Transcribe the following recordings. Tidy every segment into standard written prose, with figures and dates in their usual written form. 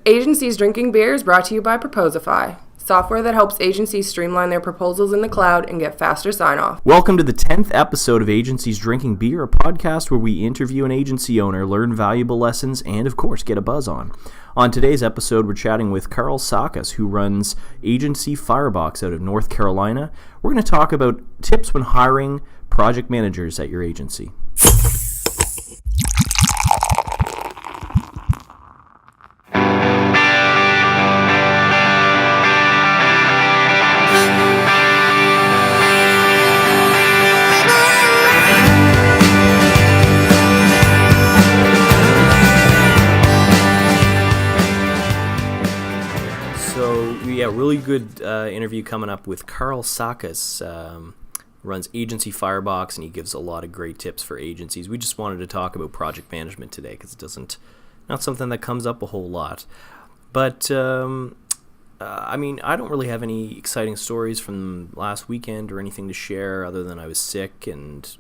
Agencies Drinking Beer is brought to you by Proposify, software that helps agencies streamline their proposals in the cloud and get faster sign-off. Welcome to the 10th episode of Agencies Drinking Beer, a podcast where we interview an agency owner, learn valuable lessons, and of course get a buzz on. On today's episode, we're chatting with Karl Sakas, who runs Agency Firebox out of North Carolina. We're going to talk about tips when hiring project managers at your agency. Really good interview coming up with Karl Sakas. Runs Agency Firebox, and he gives a lot of great tips for agencies. We just wanted to talk about project management today because not something that comes up a whole lot. But I don't really have any exciting stories from last weekend or anything to share other than I was sick and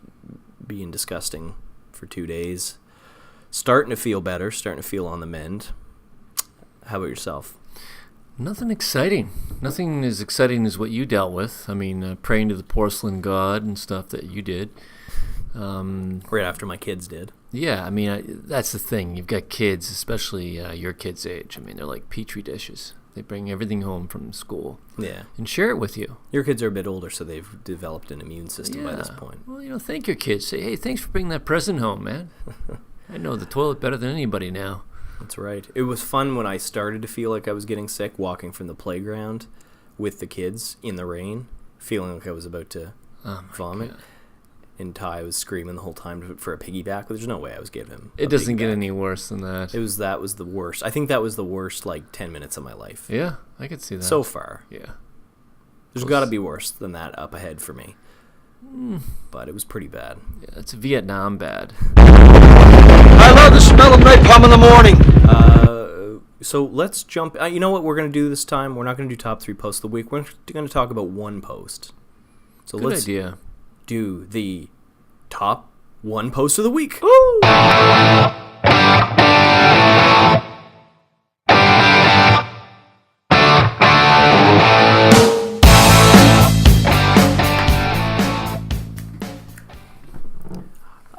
being disgusting for 2 days. Starting to feel better, starting to feel on the mend. How about yourself? Nothing exciting. Nothing as exciting as what you dealt with. Praying to the porcelain god and stuff that you did. Right after my kids did. Yeah, that's the thing. You've got kids, especially your kids' age. They're like petri dishes. They bring everything home from school. Yeah. And share it with you. Your kids are a bit older, so they've developed an immune system by this point. Well, thank your kids. Say, hey, thanks for bringing that present home, man. I know the toilet better than anybody now. That's right. It was fun when I started to feel like I was getting sick, walking from the playground with the kids in the rain, feeling like I was about to vomit. God. And Ty was screaming the whole time for a piggyback. There's no way I was giving him It doesn't get any worse than that. That was the worst. I think that was the worst, 10 minutes of my life. Yeah, I could see that. So far. Yeah. There's got to be worse than that up ahead for me. But it was pretty bad. Yeah, it's Vietnam bad. I love the smell of napalm in the morning. So let's jump. You know what we're going to do this time? We're not going to do top 3 posts of the week. We're going to talk about one post. So Good let's idea. Do the top 1 post of the week. Ooh.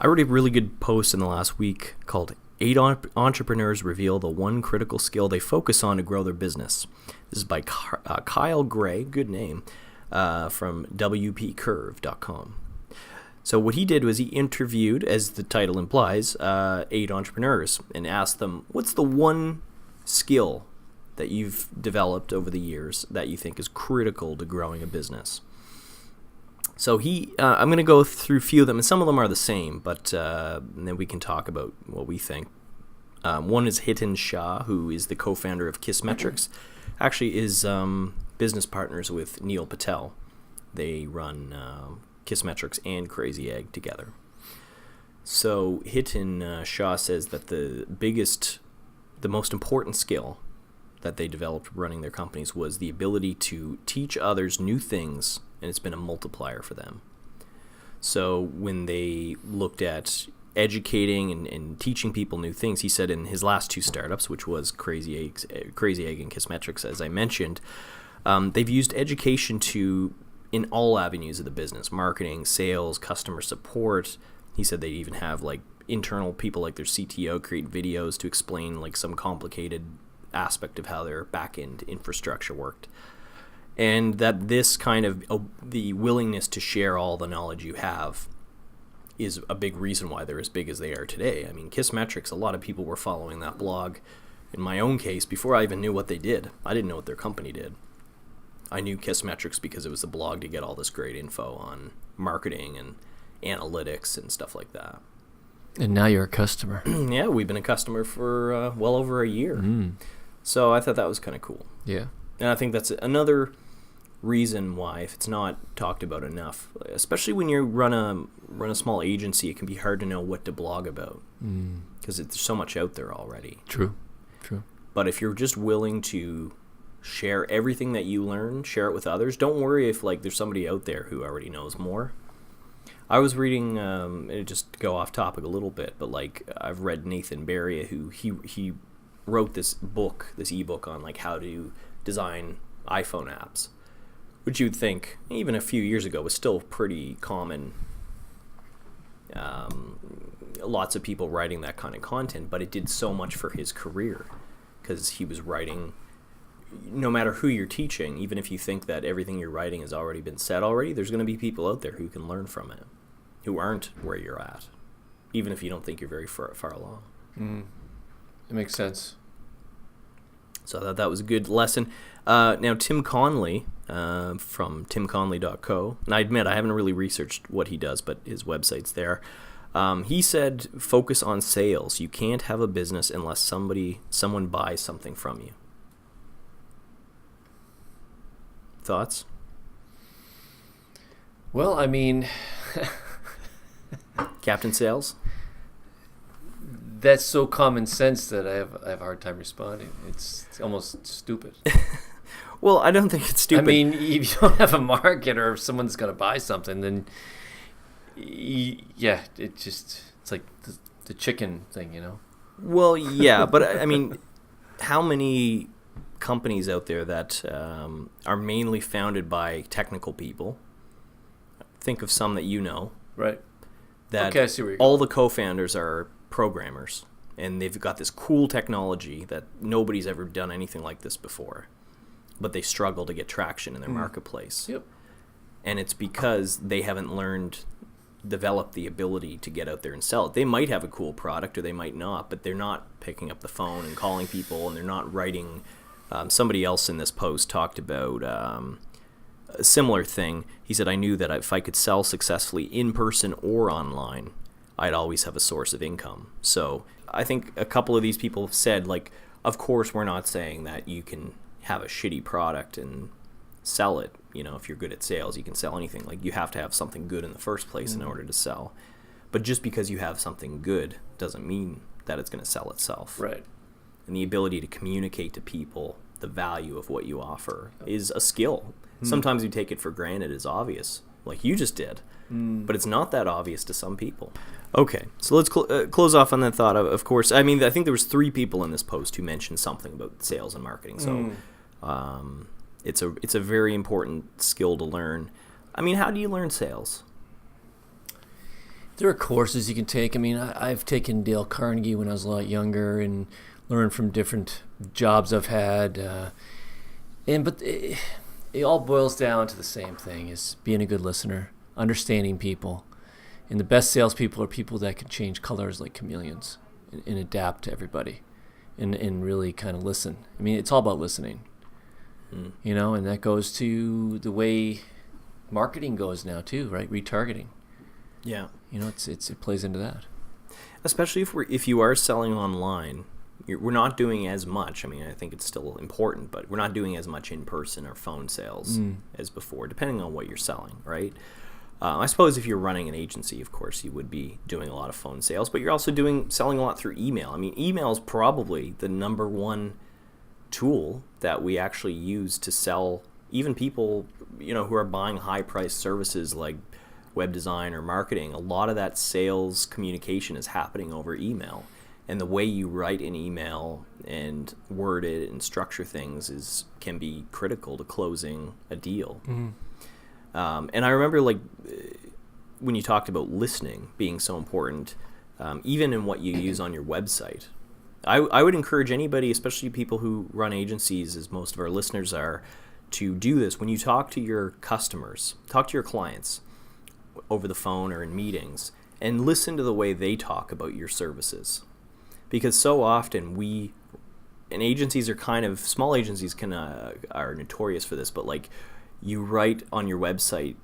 I wrote a really good post in the last week called 8 Entrepreneurs Reveal the One Critical Skill They Focus On to Grow Their Business. This is by Kyle Gray, good name, from wpcurve.com. So what he did was he interviewed, as the title implies, 8 entrepreneurs and asked them, what's the one skill that you've developed over the years that you think is critical to growing a business? So I'm going to go through a few of them, and some of them are the same, but and then we can talk about what we think. One is Hitin Shah, who is the co-founder of Kissmetrics. Actually is business partners with Neil Patel. They run Kissmetrics and Crazy Egg together. So Hitin Shah says that the most important skill that they developed running their companies was the ability to teach others new things, and it's been a multiplier for them. So when they looked at educating and teaching people new things, he said in his last 2 startups, which was Crazy Egg and Kissmetrics, as I mentioned, they've used education in all avenues of the business: marketing, sales, customer support. He said they even have internal people like their CTO create videos to explain some complicated aspect of how their back-end infrastructure worked. And that this kind of the willingness to share all the knowledge you have is a big reason why they're as big as they are today. Kissmetrics, a lot of people were following that blog. In my own case, before I even knew what they did, I didn't know what their company did. I knew Kissmetrics because it was a blog to get all this great info on marketing and analytics and stuff like that. And now you're a customer. Yeah, we've been a customer for well over a year. So I thought that was kind of cool. Yeah. And I think that's another reason why, if it's not talked about enough, especially when you run a small agency, it can be hard to know what to blog about because there's so much out there already. True. But if you're just willing to share everything that you learn, share it with others, don't worry if there's somebody out there who already knows more. I was reading, just to go off topic a little bit, but I've read Nathan Barria, who he wrote this ebook on like how to design iPhone apps, which you'd think even a few years ago was still pretty common. Lots of people writing that kind of content, but it did so much for his career because he was writing. No matter who you're teaching, even if you think that everything you're writing has already been said already, there's going to be people out there who can learn from it, who aren't where you're at, even if you don't think you're very far along. It makes sense. So I thought that was a good lesson. Now, Tim Conley from timconley.co, and I admit I haven't really researched what he does, but his website's there. He said, focus on sales. You can't have a business unless someone buys something from you. Thoughts? Well, I mean, Captain Sales? that's so common sense that I have a hard time responding. It's almost stupid. Well, I don't think it's stupid. I mean, if you don't have a market or if someone's going to buy something, then yeah, it's like the chicken thing, you know? Well, yeah, but I mean, how many companies out there that are mainly founded by technical people? Think of some that you know. Right. That okay, I see where you're all the co-founders are programmers, and they've got this cool technology that nobody's ever done anything like this before, but they struggle to get traction in their marketplace. Yep. And it's because they haven't developed the ability to get out there and sell it. They might have a cool product or they might not, but they're not picking up the phone and calling people, and they're not writing. Somebody else in this post talked about a similar thing. He said, I knew that if I could sell successfully in person or online, I'd always have a source of income. So I think a couple of these people have said, like, of course we're not saying that you can have a shitty product and sell it. You know, if you're good at sales, you can sell anything. Like, you have to have something good in the first place in order to sell. But just because you have something good doesn't mean that it's going to sell itself. Right. And the ability to communicate to people the value of what you offer is a skill. Sometimes we take it for granted as obvious, like you just did. But it's not that obvious to some people. Okay, so let's close off on that thought. Of course, I mean, I think there was 3 people in this post who mentioned something about sales and marketing. So it's a very important skill to learn. I mean, how do you learn sales? There are courses you can take. I mean, I've taken Dale Carnegie when I was a lot younger and learned from different jobs I've had. But it all boils down to the same thing, is being a good listener, understanding people. And the best salespeople are people that can change colors like chameleons and adapt to everybody and really kind of listen. I mean, it's all about listening, you know, and that goes to the way marketing goes now too, right? Retargeting. Yeah. You know, it plays into that. Especially if you are selling online, we're not doing as much. I mean, I think it's still important, but we're not doing as much in-person or phone sales as before, depending on what you're selling, right? I suppose if you're running an agency, of course, you would be doing a lot of phone sales, but you're also selling a lot through email. I mean, email is probably the number one tool that we actually use to sell even people, you know, who are buying high-priced services like web design or marketing. A lot of that sales communication is happening over email. And the way you write an email and word it and structure things can be critical to closing a deal. And I remember, like, when you talked about listening being so important, even in what you use on your website. I would encourage anybody, especially people who run agencies, as most of our listeners are, to do this. When you talk to your customers, talk to your clients over the phone or in meetings, and listen to the way they talk about your services. Because so often and agencies are kind of, small agencies are notorious for this, but like you write on your website,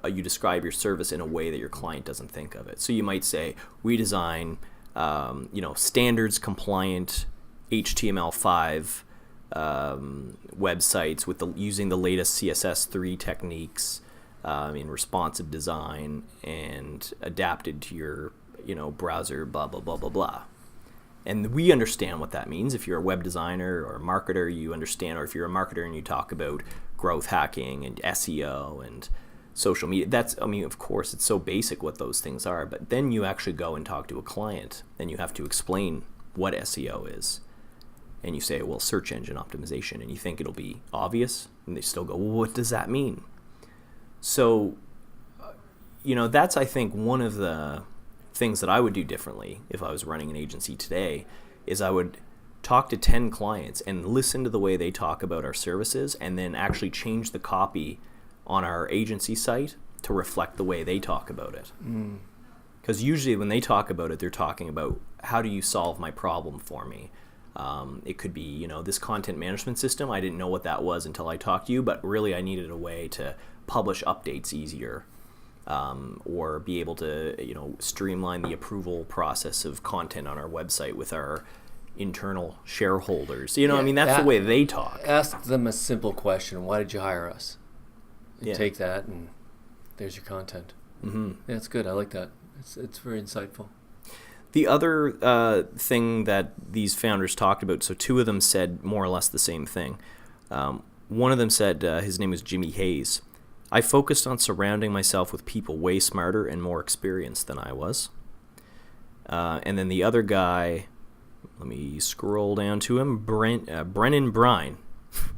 you describe your service in a way that your client doesn't think of it. So you might say, we design, standards compliant HTML5 websites with using the latest CSS3 techniques in responsive design and adapted to your browser, blah, blah, blah, blah, blah. And we understand what that means. If you're a web designer or a marketer, you understand, or if you're a marketer and you talk about growth hacking and SEO and social media, of course, it's so basic what those things are, but then you actually go and talk to a client and you have to explain what SEO is and you say, well, search engine optimization, and you think it'll be obvious, and they still go, well, what does that mean? So, that's, I think, one of the things that I would do differently if I was running an agency today, is I would talk to 10 clients and listen to the way they talk about our services, and then actually change the copy on our agency site to reflect the way they talk about it. Because usually when they talk about it, they're talking about, how do you solve my problem for me? It could be, this content management system, I didn't know what that was until I talked to you, but really I needed a way to publish updates easier, or be able to, streamline the approval process of content on our website with our internal shareholders. That's the way they talk. Ask them a simple question. Why did you hire us? And take that, and there's your content. Mm-hmm. Yeah, that's good. I like that. It's very insightful. The other thing that these founders talked about, so two of them said more or less the same thing. One of them said, his name was Jimmy Hayes, I focused on surrounding myself with people way smarter and more experienced than I was. And then the other guy, let me scroll down to him, Brennan Brine.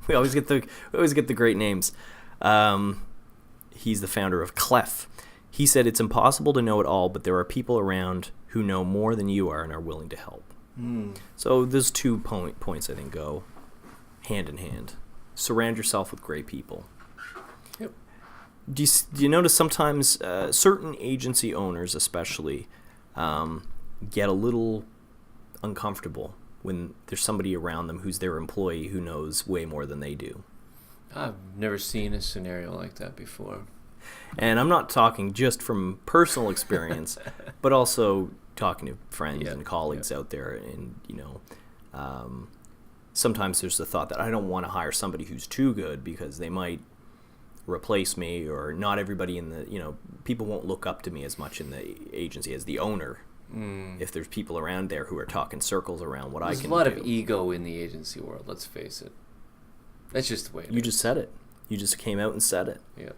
we always get the great names. He's the founder of Clef. He said, it's impossible to know it all, but there are people around who know more than you are and are willing to help. So those 2 points, I think, go hand in hand. Surround yourself with great people. Yep. Do you notice sometimes certain agency owners especially get a little uncomfortable when there's somebody around them who's their employee who knows way more than they do? I've never seen a scenario like that before. And I'm not talking just from personal experience, but also talking to friends and colleagues out there. And, sometimes there's the thought that I don't want to hire somebody who's too good because they might replace me, or not everybody in the, people won't look up to me as much in the agency as the owner. If there's people around there who are talking circles around what I can do. There's a lot of ego in the agency world, let's face it. That's just the way it is. You just said it. You just came out and said it. Yeah.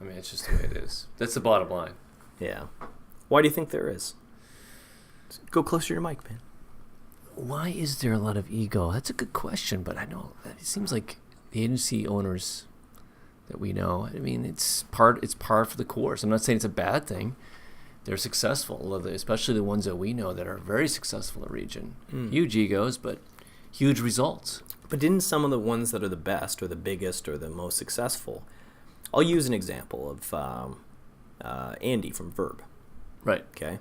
I mean, it's just the way it is. That's the bottom line. Yeah. Why do you think there is? Go closer to your mic, man. Why is there a lot of ego? That's a good question, but I know it seems like the agency owners that we know, I mean, it's par for the course. I'm not saying it's a bad thing. They're successful, especially the ones that we know that are very successful in the region. Huge egos, but huge results. But didn't some of the ones that are the best or the biggest or the most successful, I'll use an example of Andy from Verb. Right. Okay.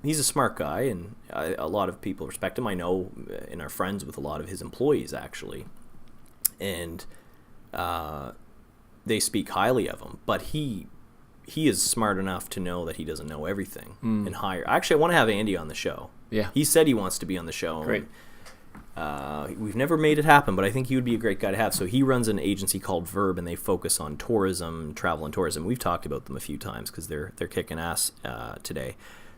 He's a smart guy, and a lot of people respect him. I know, and are friends with a lot of his employees, actually. And they speak highly of him. But he is smart enough to know that he doesn't know everything. And hire. Actually, I want to have Andy on the show. Yeah. He said he wants to be on the show. Great. We've never made it happen, but I think he would be a great guy to have. So he runs an agency called Verb, and they focus on tourism, travel and tourism. We've talked about them a few times because they're kicking ass today,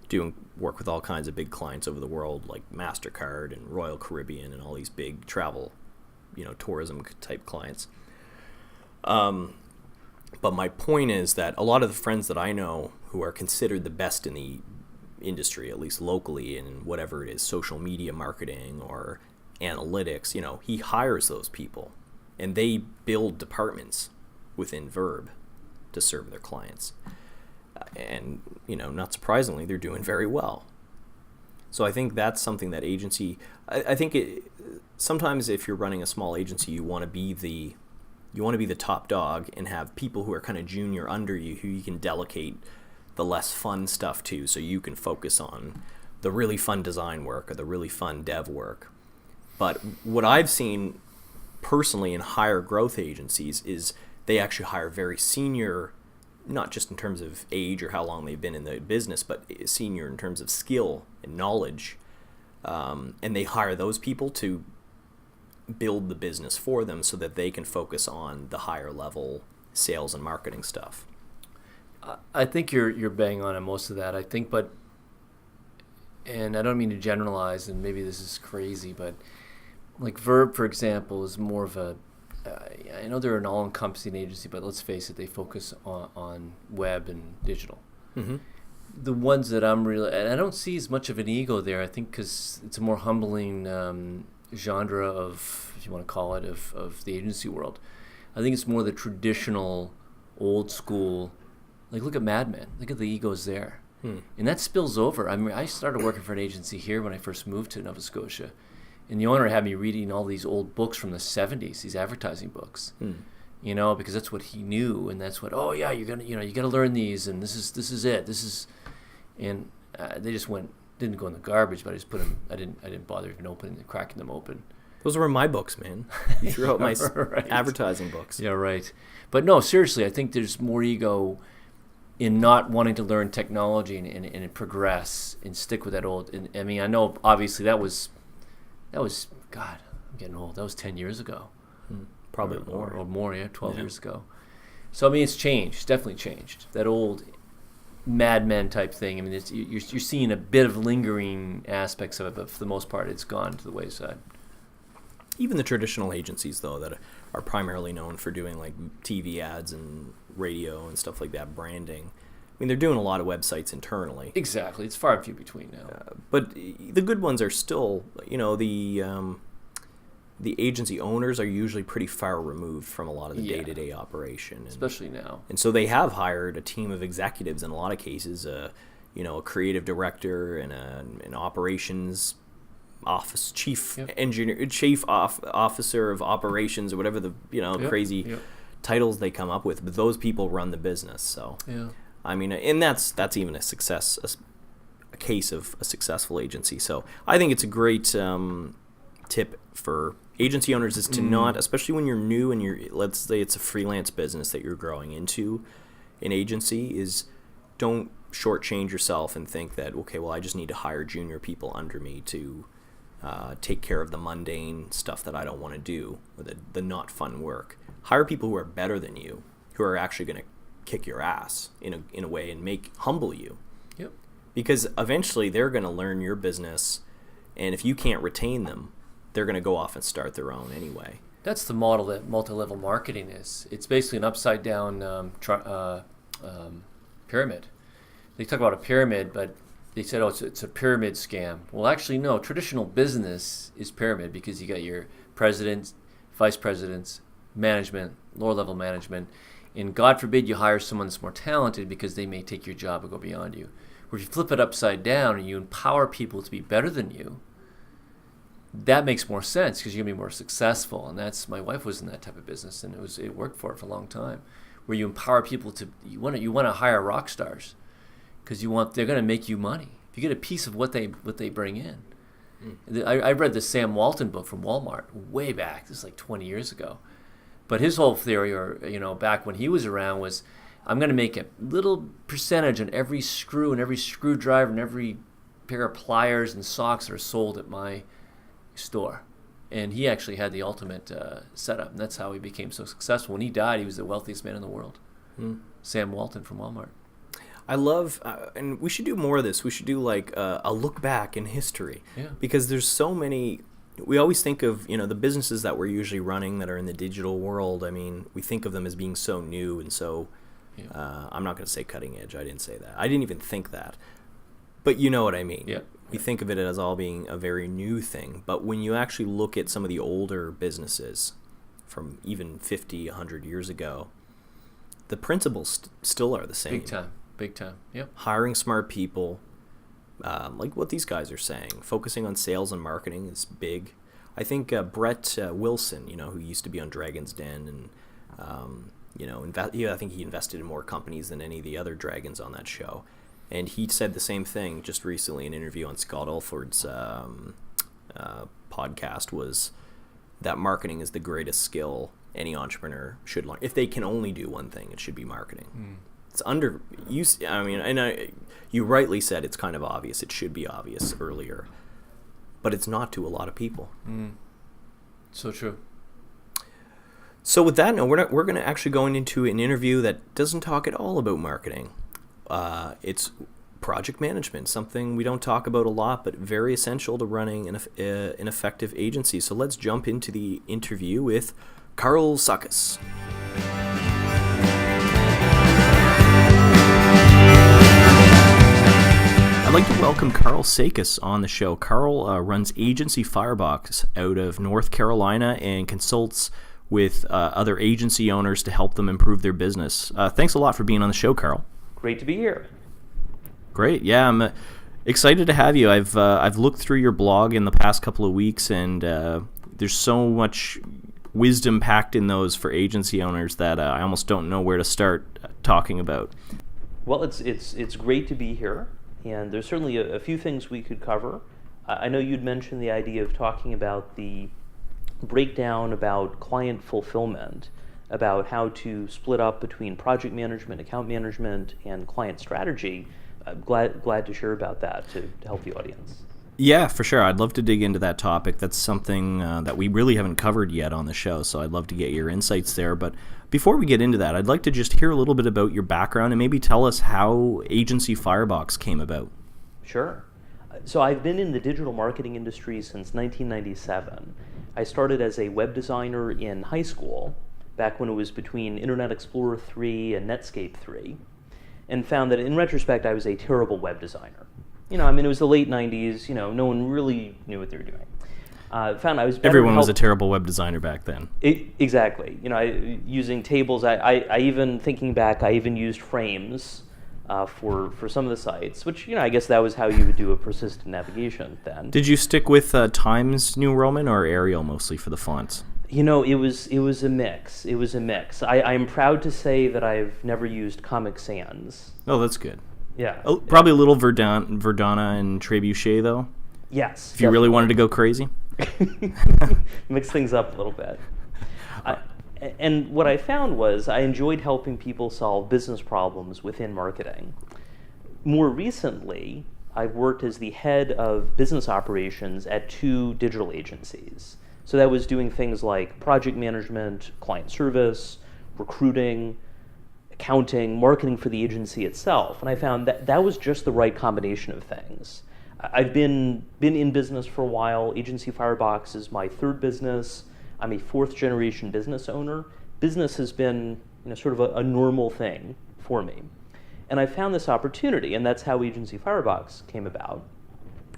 doing work with all kinds of big clients over the world, like MasterCard and Royal Caribbean and all these big travel, tourism type clients. But my point is that a lot of the friends that I know who are considered the best in the industry, at least locally, in whatever it is, social media marketing or analytics, he hires those people, and they build departments within Verb to serve their clients. And, not surprisingly, they're doing very well. So I think that's something that agency, I think sometimes if you're running a small agency, you want to be the top dog and have people who are kind of junior under you who you can delegate the less fun stuff to, so you can focus on the really fun design work or the really fun dev work. But what I've seen personally in higher growth agencies is they actually hire very senior, not just in terms of age or how long they've been in the business, but senior in terms of skill and knowledge. And they hire those people to build the business for them so that they can focus on the higher level sales and marketing stuff. I think you're bang on most of that. I think, and I don't mean to generalize, and maybe this is crazy, but like Verb, for example, is more of a. I know they're an all-encompassing agency, but let's face it, they focus on web and digital. Mm-hmm. The ones that and I don't see as much of an ego there. I think because it's a more humbling genre of, if you want to call it, of the agency world. I think it's more the traditional, old school. Like, look at Mad Men. Look at the egos there. And that spills over. I mean, I started working for an agency here when I first moved to Nova Scotia. And the owner had me reading all these old books from the 70s, these advertising books. You know, because that's what he knew, and that's what, oh yeah, you got to learn these, and this is it. And they just didn't go in the garbage, but I just put them. I didn't bother even opening and cracking them open. Those were my books, man. You threw out my Right. advertising books. Yeah, right. But no, seriously, I think there's more ego in not wanting to learn technology and progress and stick with that old. And I mean, I know obviously that was God, I'm getting old. That was 10 years ago. Probably or more, 12 Yeah. years ago. So I mean, it's changed, definitely changed. That old Mad Men type thing. I mean, you're seeing a bit of lingering aspects of it, but for the most part, it's gone to the wayside. Even the traditional agencies, though, that are primarily known for doing like TV ads and radio and stuff like that, branding. I mean, they're doing a lot of websites internally. Exactly, it's far and few between now. But the good ones are still, you know, the agency owners are usually pretty far removed from a lot of the day-to-day operation. And, especially now. And so they have hired a team of executives in a lot of cases, a creative director and an operations office chief engineer, officer of operations, or whatever the crazy titles they come up with. But those people run the business. So I mean, and that's even a case of a successful agency. So I think it's a great tip for agency owners is to not, especially when you're new and let's say it's a freelance business that you're growing into, an agency, is don't shortchange yourself and think that, okay, well, I just need to hire junior people under me to take care of the mundane stuff that I don't want to do, or the not fun work. Hire people who are better than you, who are actually going to kick your ass in a way and humble you. Yep. Because eventually they're going to learn your business, and if you can't retain them, they're going to go off and start their own anyway. That's the model that multi-level marketing is. It's basically an upside-down pyramid. They talk about a pyramid, but they said, it's a pyramid scam. Well, actually, no. Traditional business is pyramid because you got your presidents, vice presidents, management, lower-level management, and God forbid you hire someone that's more talented because they may take your job and go beyond you. Where if you flip it upside down and you empower people to be better than you, that makes more sense because you're going to be more successful. And my wife was in that type of business, and it worked for her for a long time, where you empower people you want to hire rock stars because they're going to make you money. If you get a piece of what they bring in. I read the Sam Walton book from Walmart way back. This is like 20 years ago. But his whole theory, or back when he was around, was I'm going to make a little percentage on every screw and every screwdriver and every pair of pliers and socks that are sold at my store. And he actually had the ultimate setup, and that's how he became so successful. When he died, he was the wealthiest man in the world. Sam Walton from Walmart. I love, and we should do more of this. We should do like a look back in history, because there's so many. We always think of the businesses that we're usually running that are in the digital world. I mean, we think of them as being so new and so. I'm not going to say cutting edge. I didn't say that. I didn't even think that. But you know what I mean. Yeah. We think of it as all being a very new thing. But when you actually look at some of the older businesses from even 50, 100 years ago, the principles still are the same. Big time. Yep. Hiring smart people, like what these guys are saying. Focusing on sales and marketing is big. I think Brett Wilson, who used to be on Dragon's Den, and I think he invested in more companies than any of the other dragons on that show. And he said the same thing just recently in an interview on Scott Alford's podcast, was that marketing is the greatest skill any entrepreneur should learn. If they can only do one thing, it should be marketing. It's you rightly said it's kind of obvious. It should be obvious earlier, but it's not to a lot of people. So true. So with that note, we're going to actually go into an interview that doesn't talk at all about marketing. It's project management, something we don't talk about a lot, but very essential to running an effective agency. So let's jump into the interview with Karl Sakas. I'd like to welcome Karl Sakas on the show. Karl runs Agency Firebox out of North Carolina and consults with other agency owners to help them improve their business. Thanks a lot for being on the show, Karl. Great to be here. Great. Yeah, I'm excited to have you. I've looked through your blog in the past couple of weeks, and there's so much wisdom packed in those for agency owners that I almost don't know where to start talking about. Well, it's great to be here, and there's certainly a few things we could cover. I know you'd mentioned the idea of talking about the breakdown about client fulfillment, about how to split up between project management, account management, and client strategy. I'm glad to share about that to help the audience. Yeah, for sure. I'd love to dig into that topic. That's something that we really haven't covered yet on the show, so I'd love to get your insights there. But before we get into that, I'd like to just hear a little bit about your background and maybe tell us how Agency Firebox came about. Sure. So I've been in the digital marketing industry since 1997. I started as a web designer in high school, back when it was between Internet Explorer 3 and Netscape 3, and found that in retrospect I was a terrible web designer. It was the late 90s, no one really knew what they were doing. Found I was better Everyone was a terrible web designer back then. Exactly. Using tables, I even, thinking back, I even used frames for some of the sites, which, I guess that was how you would do a persistent navigation then. Did you stick with Times New Roman or Arial mostly for the fonts? It was a mix. It was a mix. I'm proud to say that I've never used Comic Sans. Oh, that's good. Yeah. Oh, probably a little Verdana and Trebuchet, though? Yes. If you really wanted to go crazy? Mix things up a little bit. And what I found was I enjoyed helping people solve business problems within marketing. More recently, I've worked as the head of business operations at 2 digital agencies. So that was doing things like project management, client service, recruiting, accounting, marketing for the agency itself. And I found that was just the right combination of things. I've been in business for a while. Agency Firebox is my 3rd business. I'm a 4th generation business owner. Business has been sort of a normal thing for me. And I found this opportunity, and that's how Agency Firebox came about,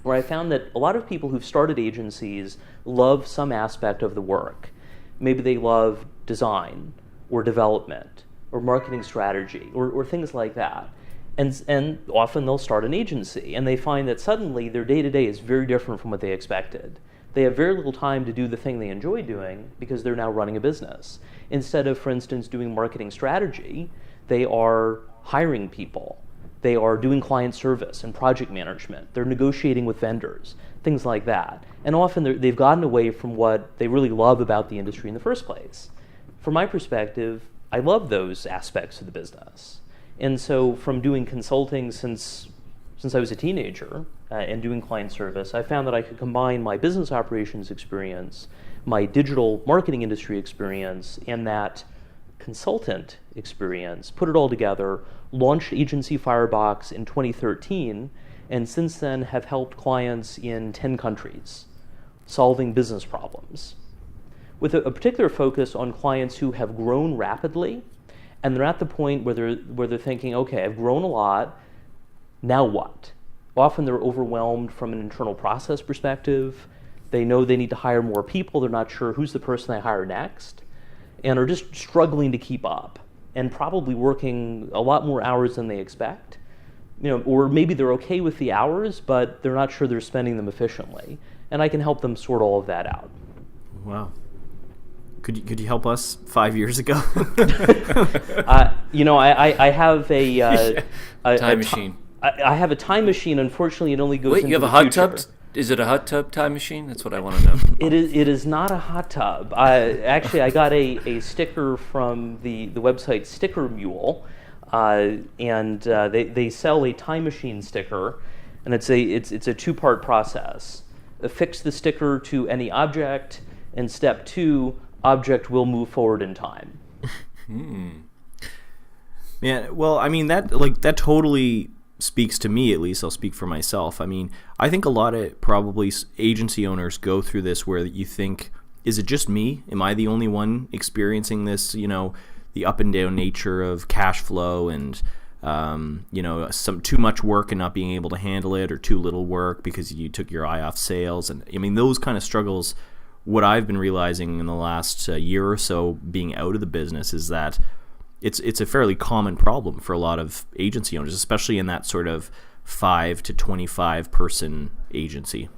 where I found that a lot of people who've started agencies love some aspect of the work. Maybe they love design or development or marketing strategy or things like that. And often they'll start an agency, and they find that suddenly their day-to-day is very different from what they expected. They have very little time to do the thing they enjoy doing because they're now running a business. Instead of, for instance, doing marketing strategy, they are hiring people. They are doing client service and project management. They're negotiating with vendors, things like that. And often they've gotten away from what they really love about the industry in the first place. From my perspective, I love those aspects of the business. And so from doing consulting since I was a teenager and doing client service, I found that I could combine my business operations experience, my digital marketing industry experience, and that consultant experience, put it all together, launched Agency Firebox in 2013, and since then have helped clients in 10 countries solving business problems, with a particular focus on clients who have grown rapidly, and they're at the point where they're thinking, okay, I've grown a lot, now what? Often they're overwhelmed from an internal process perspective. They know they need to hire more people. They're not sure who's the person they hire next, and are just struggling to keep up and probably working a lot more hours than they expect. Or maybe they're okay with the hours, but they're not sure they're spending them efficiently. And I can help them sort all of that out. Wow. Could you help us 5 years ago? I have a time machine. I have a time machine. Unfortunately, it only goes Wait, into you have the a hot future. tub? Is it a hot tub time machine? That's what I want to know. It is not a hot tub. Actually, I got a sticker from the website Sticker Mule, and they sell a time machine sticker, and it's a 2-part process. Affix the sticker to any object, and step 2, object will move forward in time. Yeah, well, I mean that totally speaks to me, at least. I'll speak for myself. I mean, I think a lot of probably agency owners go through this where you think, is it just me? Am I the only one experiencing this, the up and down nature of cash flow and some too much work and not being able to handle it, or too little work because you took your eye off sales. And I mean, those kind of struggles, what I've been realizing in the last year or so being out of the business is that it's a fairly common problem for a lot of agency owners, especially in that sort of 5 to 25 person agency.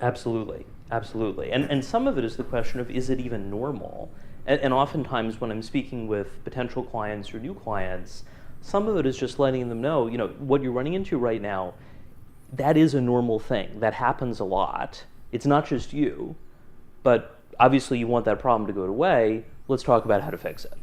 Absolutely. And some of it is the question of, is it even normal? And oftentimes when I'm speaking with potential clients or new clients, some of it is just letting them know, what you're running into right now, that is a normal thing. That happens a lot. It's not just you, but obviously you want that problem to go away. Let's talk about how to fix it.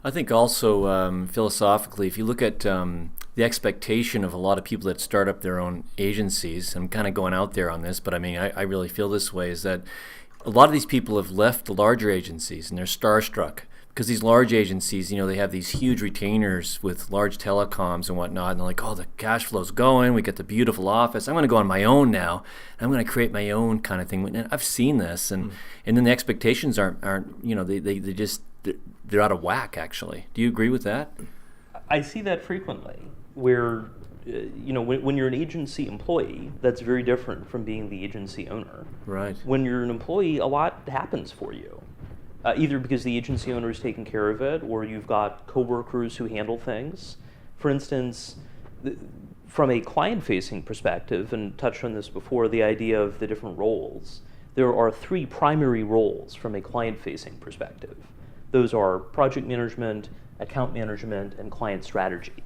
I think also philosophically, if you look at the expectation of a lot of people that start up their own agencies, I'm kind of going out there on this, but I mean, I really feel this way, is that a lot of these people have left the larger agencies and they're starstruck because these large agencies, they have these huge retainers with large telecoms and whatnot, and they're like, oh, the cash flow's going, we get the beautiful office, I'm going to go on my own now, I'm going to create my own kind of thing. And I've seen this, and then the expectations aren't they're out of whack, actually. Do you agree with that? I see that frequently, where when you're an agency employee, that's very different from being the agency owner. Right. When you're an employee, a lot happens for you, either because the agency owner is taking care of it, or you've got coworkers who handle things. For instance, from a client-facing perspective, and touched on this before, the idea of the different roles, there are 3 primary roles from a client-facing perspective. Those are project management, account management, and client strategy.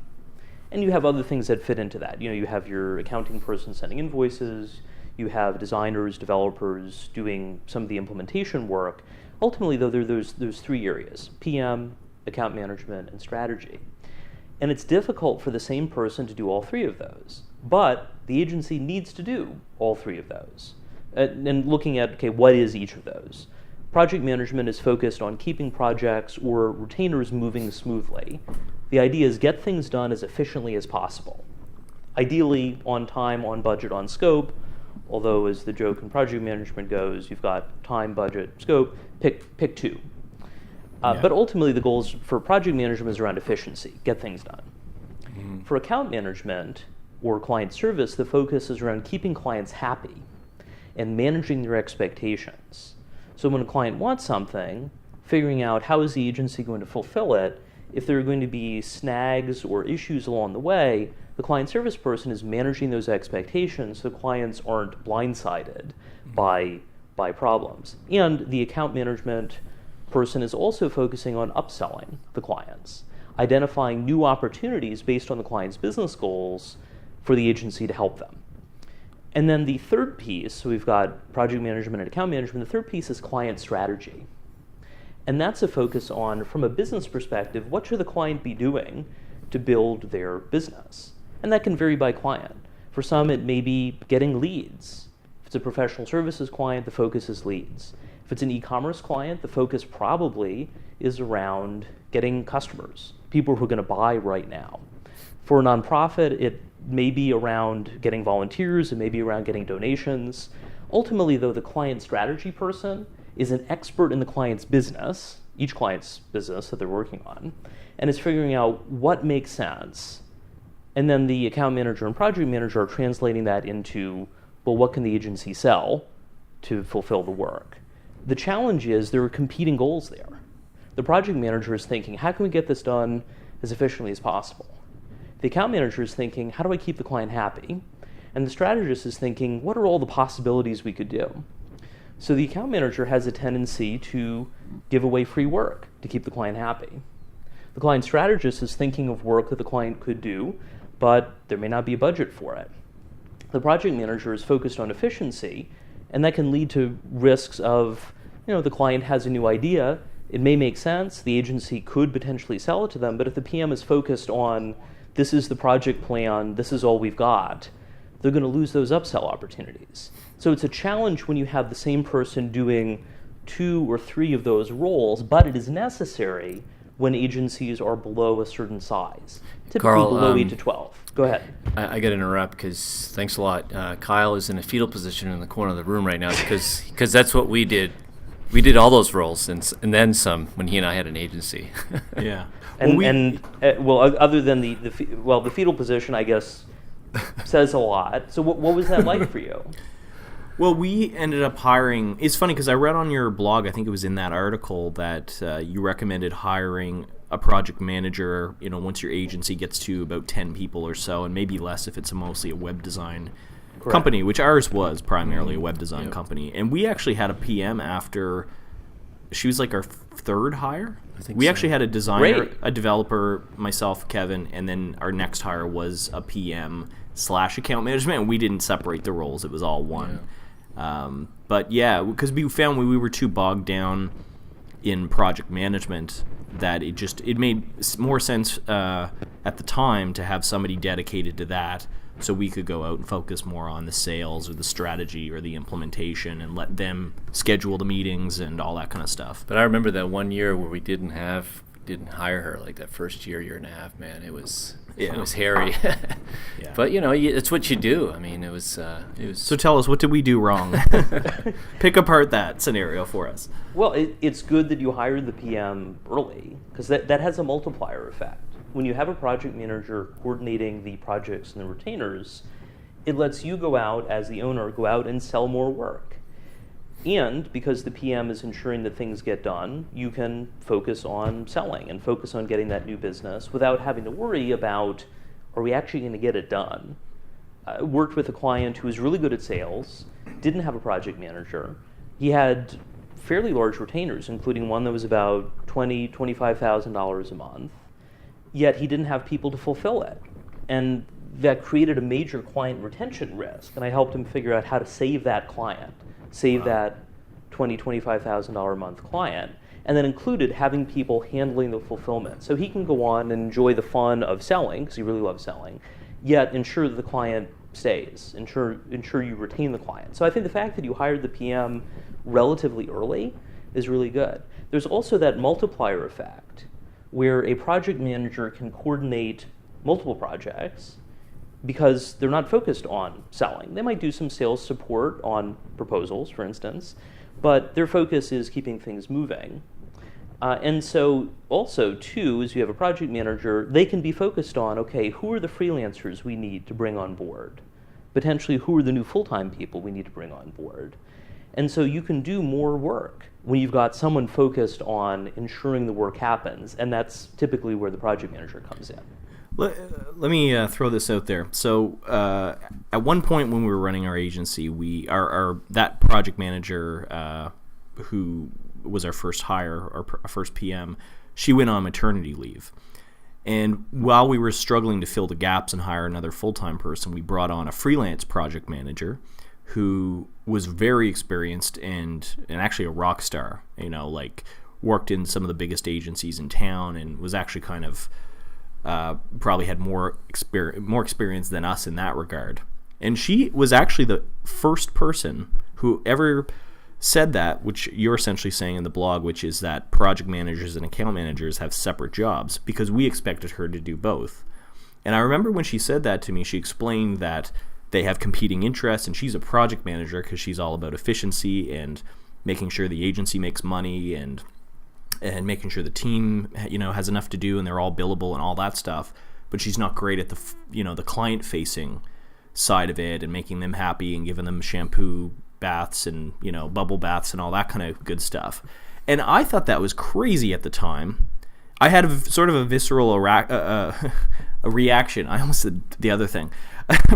And you have other things that fit into that. You have your accounting person sending invoices, you have designers, developers doing some of the implementation work. Ultimately, though, there are those 3 areas: PM, account management, and strategy. And it's difficult for the same person to do all 3 of those, but the agency needs to do all 3 of those. And looking at, what is each of those? Project management is focused on keeping projects or retainers moving smoothly. The idea is get things done as efficiently as possible. Ideally, on time, on budget, on scope, although as the joke in project management goes, you've got time, budget, scope, pick 2. But ultimately, the goals for project management is around efficiency, get things done. For account management or client service, the focus is around keeping clients happy and managing their expectations. So when a client wants something, figuring out how is the agency going to fulfill it. If there are going to be snags or issues along the way, the client service person is managing those expectations so clients aren't blindsided by problems. And the account management person is also focusing on upselling the clients, identifying new opportunities based on the client's business goals for the agency to help them. And then the third piece, so we've got project management and account management, the third piece is client strategy. And that's a focus on, from a business perspective, what should the client be doing to build their business? And that can vary by client. For some, it may be getting leads. If it's a professional services client, the focus is leads. If it's an e-commerce client, the focus probably is around getting customers, people who are going to buy right now. For a nonprofit, it may be around getting volunteers, it may be around getting donations. Ultimately, though, the client strategy person is an expert in the client's business, each client's business that they're working on, and is figuring out what makes sense. And then the account manager and project manager are translating that into, well, what can the agency sell to fulfill the work? The challenge is there are competing goals there. The project manager is thinking, how can we get this done as efficiently as possible? The account manager is thinking, how do I keep the client happy? And the strategist is thinking, what are all the possibilities we could do? So the account manager has a tendency to give away free work to keep the client happy. The client strategist is thinking of work that the client could do, but there may not be a budget for it. The project manager is focused on efficiency, and that can lead to risks of, the client has a new idea, it may make sense, the agency could potentially sell it to them, but if the PM is focused on, this is the project plan, this is all we've got, they're going to lose those upsell opportunities. So it's a challenge when you have the same person doing 2 or 3 of those roles, but it is necessary when agencies are below a certain size, typically Karl, below 8 to 12. Go ahead. I got to interrupt because thanks a lot. Kyle is in a fetal position in the corner of the room right now because that's what we did. We did all those roles and then some when he and I had an agency. Yeah. Other than the fetal position, I guess, says a lot. So what was that like for you? Well, we ended up hiring. It's funny because I read on your blog, I think it was in that article, that you recommended hiring a project manager, once your agency gets to about 10 people or so, and maybe less if it's mostly a web design company, which ours was primarily a web design company. And we actually had a PM after, she was like our third hire. I think we so. actually had a designer, Great. a developer, myself, Kevin, and then our next hire was a PM/account management, and we didn't separate the roles. It was all one. But yeah, because we found when we were too bogged down in project management that it made more sense at the time to have somebody dedicated to that, so we could go out and focus more on the sales or the strategy or the implementation and let them schedule the meetings and all that kind of stuff. But I remember that one year where we didn't hire her, like that first year and a half, man. It was hairy. Yeah. But it's what you do. I mean, it was. So tell us, what did we do wrong? Pick apart that scenario for us. Well, it's good that you hired the PM early, because that has a multiplier effect. When you have a project manager coordinating the projects and the retainers, it lets you go out as the owner, go out and sell more work. And because the PM is ensuring that things get done, you can focus on selling and focus on getting that new business without having to worry about, are we actually going to get it done? I worked with a client who was really good at sales, didn't have a project manager. He had fairly large retainers, including one that was about $20,000, $25,000 a month, yet he didn't have people to fulfill it. And that created a major client retention risk, and I helped him figure out how to save that client. That $20,000, $25,000 a month client, and then included having people handling the fulfillment. So he can go on and enjoy the fun of selling, because he really loves selling, yet ensure that the client stays, ensure you retain the client. So I think the fact that you hired the PM relatively early is really good. There's also that multiplier effect, where a project manager can coordinate multiple projects because they're not focused on selling. They might do some sales support on proposals, for instance, but their focus is keeping things moving. And so also, too, as you have a project manager, they can be focused on, okay, who are the freelancers we need to bring on board? Potentially, who are the new full-time people we need to bring on board? And so you can do more work when you've got someone focused on ensuring the work happens, and that's typically where the project manager comes in. Let me throw this out there. So at one point when we were running our agency, that project manager who was our first hire, our first PM, she went on maternity leave. And while we were struggling to fill the gaps and hire another full-time person, we brought on a freelance project manager who was very experienced and actually a rock star. Worked in some of the biggest agencies in town and was actually kind of probably had more experience than us in that regard. And she was actually the first person who ever said that, which you're essentially saying in the blog, which is that project managers and account managers have separate jobs, because we expected her to do both. And I remember when she said that to me, she explained that they have competing interests, and she's a project manager because she's all about efficiency and making sure the agency makes money and making sure the team, has enough to do and they're all billable and all that stuff. But she's not great at the client-facing side of it and making them happy and giving them shampoo baths and, bubble baths and all that kind of good stuff. And I thought that was crazy at the time. I had sort of a visceral a reaction. I almost said the other thing.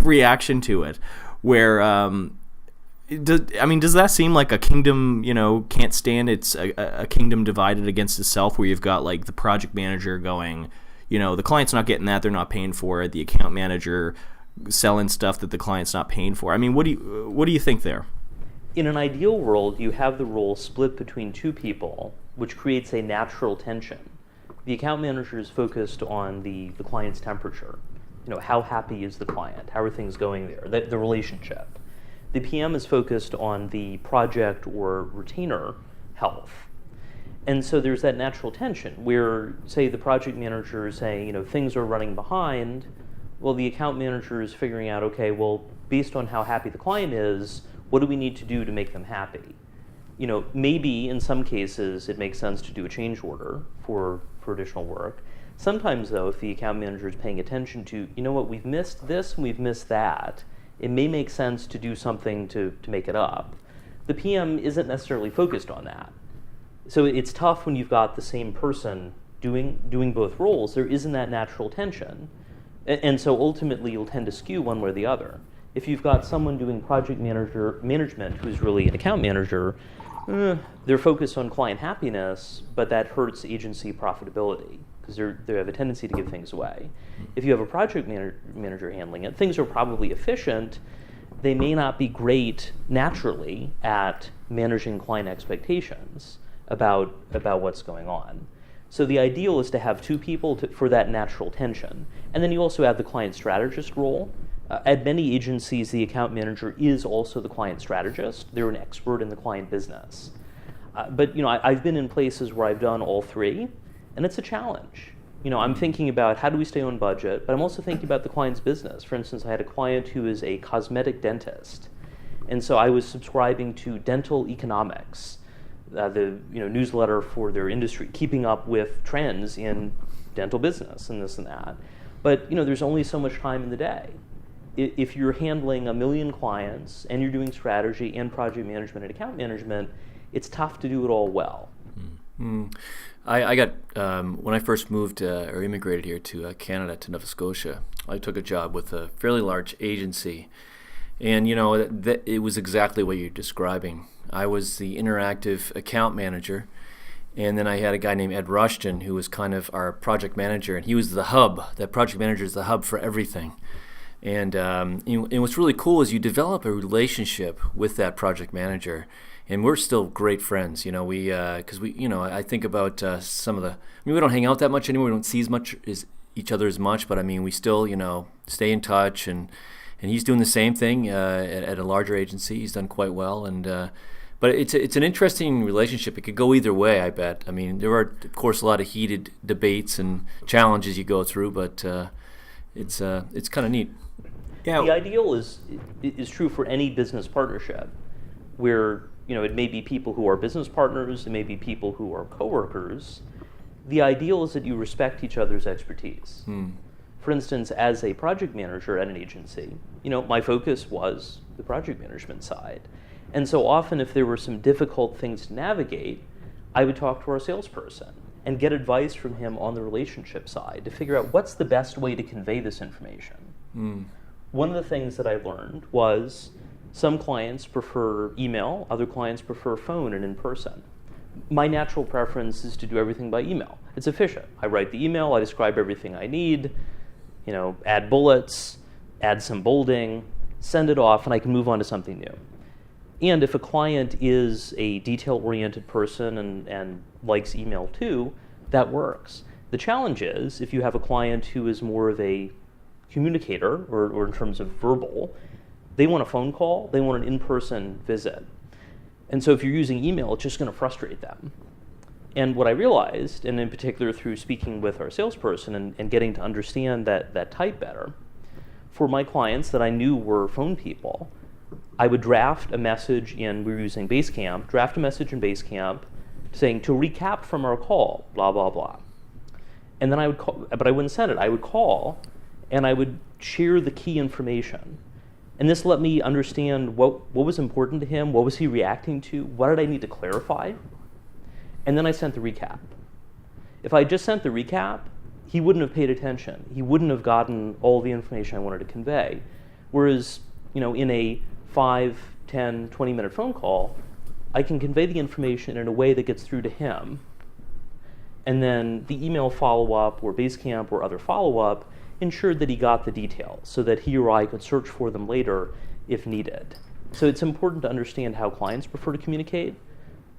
Reaction to it, where does that seem like a kingdom, can't stand it's a kingdom divided against itself, where you've got like the project manager going, the client's not getting that, they're not paying for it, the account manager selling stuff that the client's not paying for. I mean, what do you think there? In an ideal world, you have the role split between two people, which creates a natural tension. The account manager is focused on the client's temperature. How happy is the client? How are things going there? The relationship. The PM is focused on the project or retainer health. And so there's that natural tension where, say, the project manager is saying, things are running behind. Well, the account manager is figuring out, okay, well, based on how happy the client is, what do we need to do to make them happy? Maybe in some cases it makes sense to do a change order for additional work. Sometimes, though, if the account manager is paying attention to, you know what, we've missed this and we've missed that, it may make sense to do something to make it up. The PM isn't necessarily focused on that. So it's tough when you've got the same person doing both roles. There isn't that natural tension. And so ultimately you'll tend to skew one way or the other. If you've got someone doing project management who's really an account manager, they're focused on client happiness, but that hurts agency profitability because they have a tendency to give things away. If you have a project manager handling it, things are probably efficient. They may not be great naturally at managing client expectations about what's going on. So the ideal is to have two people for that natural tension. And then you also have the client strategist role. At many agencies, the account manager is also the client strategist. They're an expert in the client business. But I've been in places where I've done all three, and it's a challenge. I'm thinking about how do we stay on budget, but I'm also thinking about the client's business. For instance, I had a client who is a cosmetic dentist, and so I was subscribing to Dental Economics, the newsletter for their industry, keeping up with trends in dental business and this and that. But there's only so much time in the day. If you're handling 1 million clients and you're doing strategy and project management and account management, it's tough to do it all well. I got when I first moved or immigrated here to Canada, to Nova Scotia, I took a job with a fairly large agency, and it was exactly what you're describing. I was the interactive account manager, and then I had a guy named Ed Rushton who was kind of our project manager, and he was the hub. That project manager is the hub for everything. And what's really cool is you develop a relationship with that project manager, and we're still great friends. I think about some of we don't hang out that much anymore. We don't see each other as much, but we still stay in touch, and he's doing the same thing at a larger agency. He's done quite well, but it's an interesting relationship. It could go either way, I bet. There are, of course, a lot of heated debates and challenges you go through, but it's kind of neat. Yeah. The ideal is true for any business partnership, where it may be people who are business partners, it may be people who are coworkers. The ideal is that you respect each other's expertise. For instance, as a project manager at an agency, my focus was the project management side. And so often if there were some difficult things to navigate, I would talk to our salesperson and get advice from him on the relationship side to figure out what's the best way to convey this information. One of the things that I learned was some clients prefer email, other clients prefer phone and in person. My natural preference is to do everything by email. It's efficient. I write the email, I describe everything I need, add bullets, add some bolding, send it off, and I can move on to something new. And if a client is a detail-oriented person and likes email too, that works. The challenge is if you have a client who is more of a communicator, or in terms of verbal, they want a phone call, they want an in-person visit. And so if you're using email, it's just going to frustrate them. And what I realized, and in particular through speaking with our salesperson and getting to understand that type better, for my clients that I knew were phone people, I would draft a message we were using Basecamp, draft a message in Basecamp saying, to recap from our call, blah, blah, blah. And then I would call, but I wouldn't send it. I would call, and I would share the key information. And this let me understand what was important to him, what was he reacting to, what did I need to clarify, and then I sent the recap. If I just sent the recap, he wouldn't have paid attention. He wouldn't have gotten all the information I wanted to convey. Whereas, in a 5, 10, 20-minute phone call, I can convey the information in a way that gets through to him. And then the email follow-up or Basecamp or other follow-up ensured that he got the details so that he or I could search for them later if needed. So it's important to understand how clients prefer to communicate,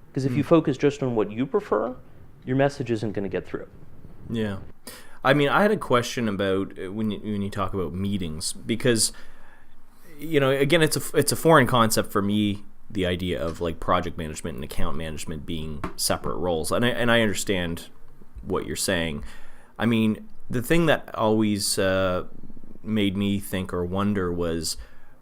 because if you focus just on what you prefer, your message isn't going to get through. Yeah. I had a question about when you talk about meetings, because again, it's a foreign concept for me, the idea of like project management and account management being separate roles. And I understand what you're saying. The thing that always made me think or wonder was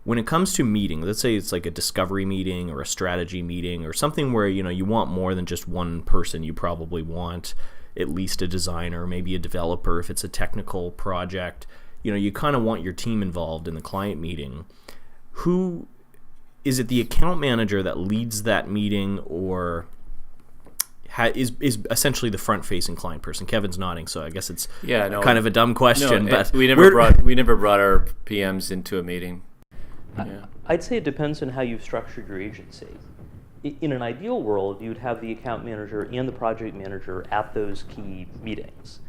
when it comes to meeting, let's say it's like a discovery meeting or a strategy meeting or something where you want more than just one person. You probably want at least a designer, maybe a developer if it's a technical project. You kind of want your team involved in the client meeting. Who is it? The account manager that leads that meeting, or is essentially the front-facing client person? Kevin's nodding, so I guess it's kind of a dumb question. But we never brought our PMs into a meeting. Yeah. I'd say it depends on how you've structured your agency. In an ideal world, you'd have the account manager and the project manager at those key meetings,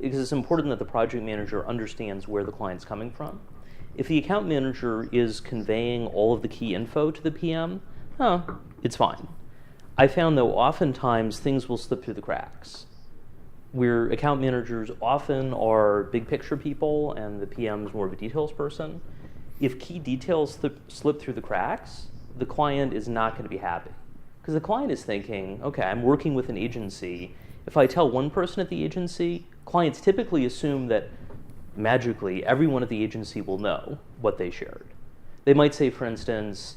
because it's important that the project manager understands where the client's coming from. If the account manager is conveying all of the key info to the PM, it's fine. I found, though, oftentimes things will slip through the cracks, where account managers often are big picture people and the PM's more of a details person. If key details slip through the cracks, the client is not going to be happy. Because the client is thinking, okay, I'm working with an agency. If I tell one person at the agency, clients typically assume that magically everyone at the agency will know what they shared. They might say, for instance,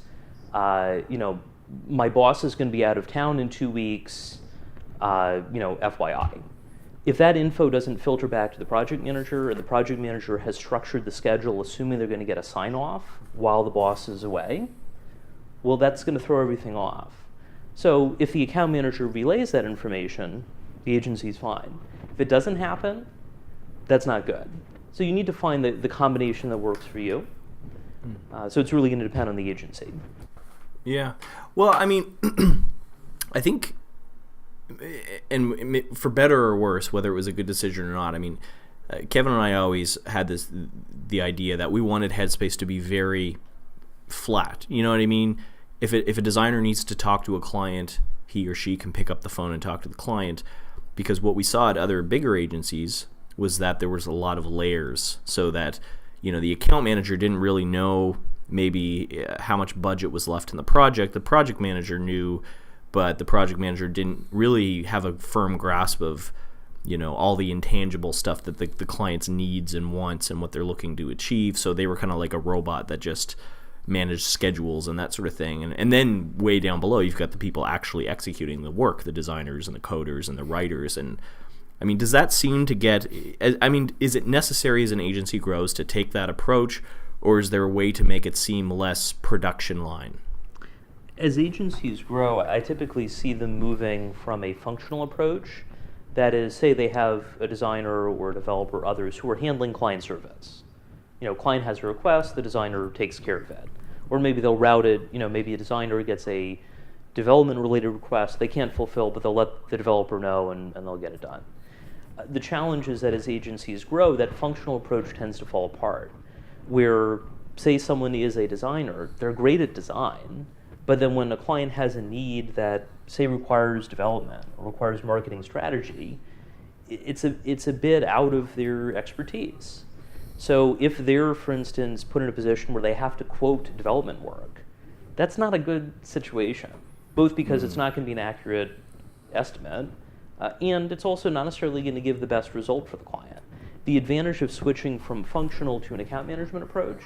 my boss is going to be out of town in 2 weeks, FYI. If that info doesn't filter back to the project manager, or the project manager has structured the schedule assuming they're going to get a sign-off while the boss is away, well, that's going to throw everything off. So if the account manager relays that information, the agency's fine. If it doesn't happen, that's not good. So you need to find the combination that works for you. So it's really going to depend on the agency. Yeah. Well, I mean, I think, and for better or worse, whether it was a good decision or not, I mean, Kevin and I always had the idea that we wanted Headspace to be very flat. You know what I mean? If a designer needs to talk to a client, he or she can pick up the phone and talk to the client, because what we saw at other bigger agencies was that there was a lot of layers, so that the account manager didn't really know maybe how much budget was left in the project. The project manager knew, but the project manager didn't really have a firm grasp of all the intangible stuff that the client's needs and wants and what they're looking to achieve. So they were kind of like a robot that just managed schedules and that sort of thing. And then way down below, you've got the people actually executing the work, the designers and the coders and the writers. And I mean, does that seem to get, is it necessary as an agency grows to take that approach, or is there a way to make it seem less production line? As agencies grow, I typically see them moving from a functional approach. That is, say they have a designer or a developer or others who are handling client service. Client has a request, the designer takes care of it. Or maybe they'll route it, maybe a designer gets a development-related request they can't fulfill, but they'll let the developer know and they'll get it done. The challenge is that as agencies grow, that functional approach tends to fall apart, where, say someone is a designer, they're great at design, but then when a client has a need that, say, requires development or requires marketing strategy, it's a bit out of their expertise. So if they're, for instance, put in a position where they have to quote development work, that's not a good situation, both because it's not going to be an accurate estimate, and it's also not necessarily going to give the best result for the client. The advantage of switching from functional to an account management approach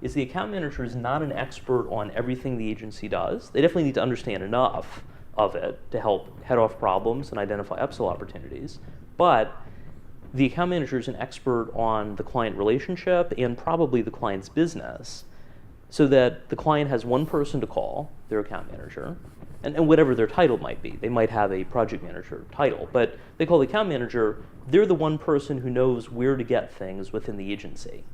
is the account manager is not an expert on everything the agency does. They definitely need to understand enough of it to help head off problems and identify upsell opportunities, but the account manager is an expert on the client relationship and probably the client's business, so that the client has one person to call, their account manager, and whatever their title might be. They might have a project manager title, but they call the account manager, they're the one person who knows where to get things within the agency.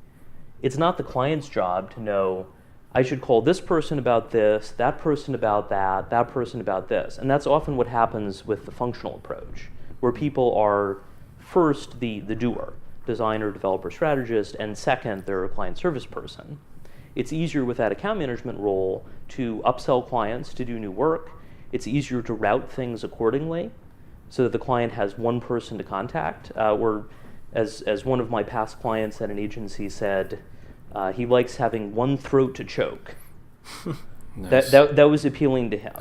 It's not the client's job to know, I should call this person about this, that person about that, that person about this. And that's often what happens with the functional approach, where people are first the doer, designer, developer, strategist, and second, they're a client service person. It's easier with that account management role to upsell clients to do new work. It's easier to route things accordingly so that the client has one person to contact. Or as one of my past clients at an agency said, he likes having one throat to choke. Nice. That was appealing to him.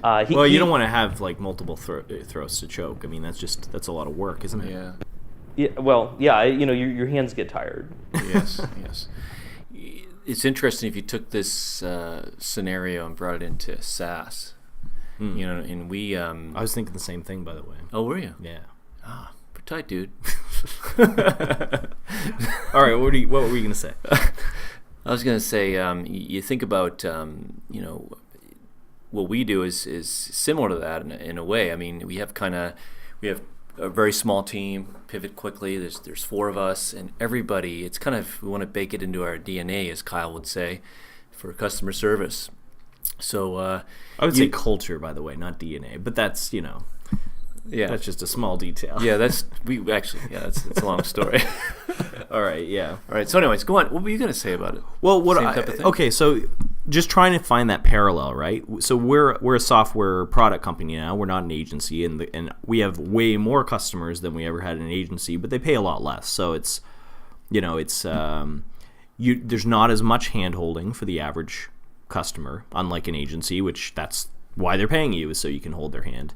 You don't want to have like multiple throats to choke. I mean, that's a lot of work, isn't it? Yeah. Yeah. Well, yeah. Your hands get tired. Yes. Yes. It's interesting if you took this scenario and brought it into SaaS. And we. I was thinking the same thing, by the way. Oh, were you? Yeah. Pretty tight, dude. All right, what were you going to say? I was going to say, you think about, what we do is similar to that in a way. I mean, we have a very small team, pivot quickly. There's 4 of us, and everybody. It's kind of, we want to bake it into our DNA, as Kyle would say, for customer service. So I would say culture, by the way, not DNA, but that's that's just a small detail. Yeah, that's a long story. All right, yeah. All right. So, anyways, go on. What were you going to say about it? Well, type of thing? Okay, so just trying to find that parallel, right? So we're a software product company now. We're not an agency, and we have way more customers than we ever had in an agency, but they pay a lot less. So it's there's not as much hand-holding for the average customer, unlike an agency, which that's why they're paying you, is so you can hold their hand.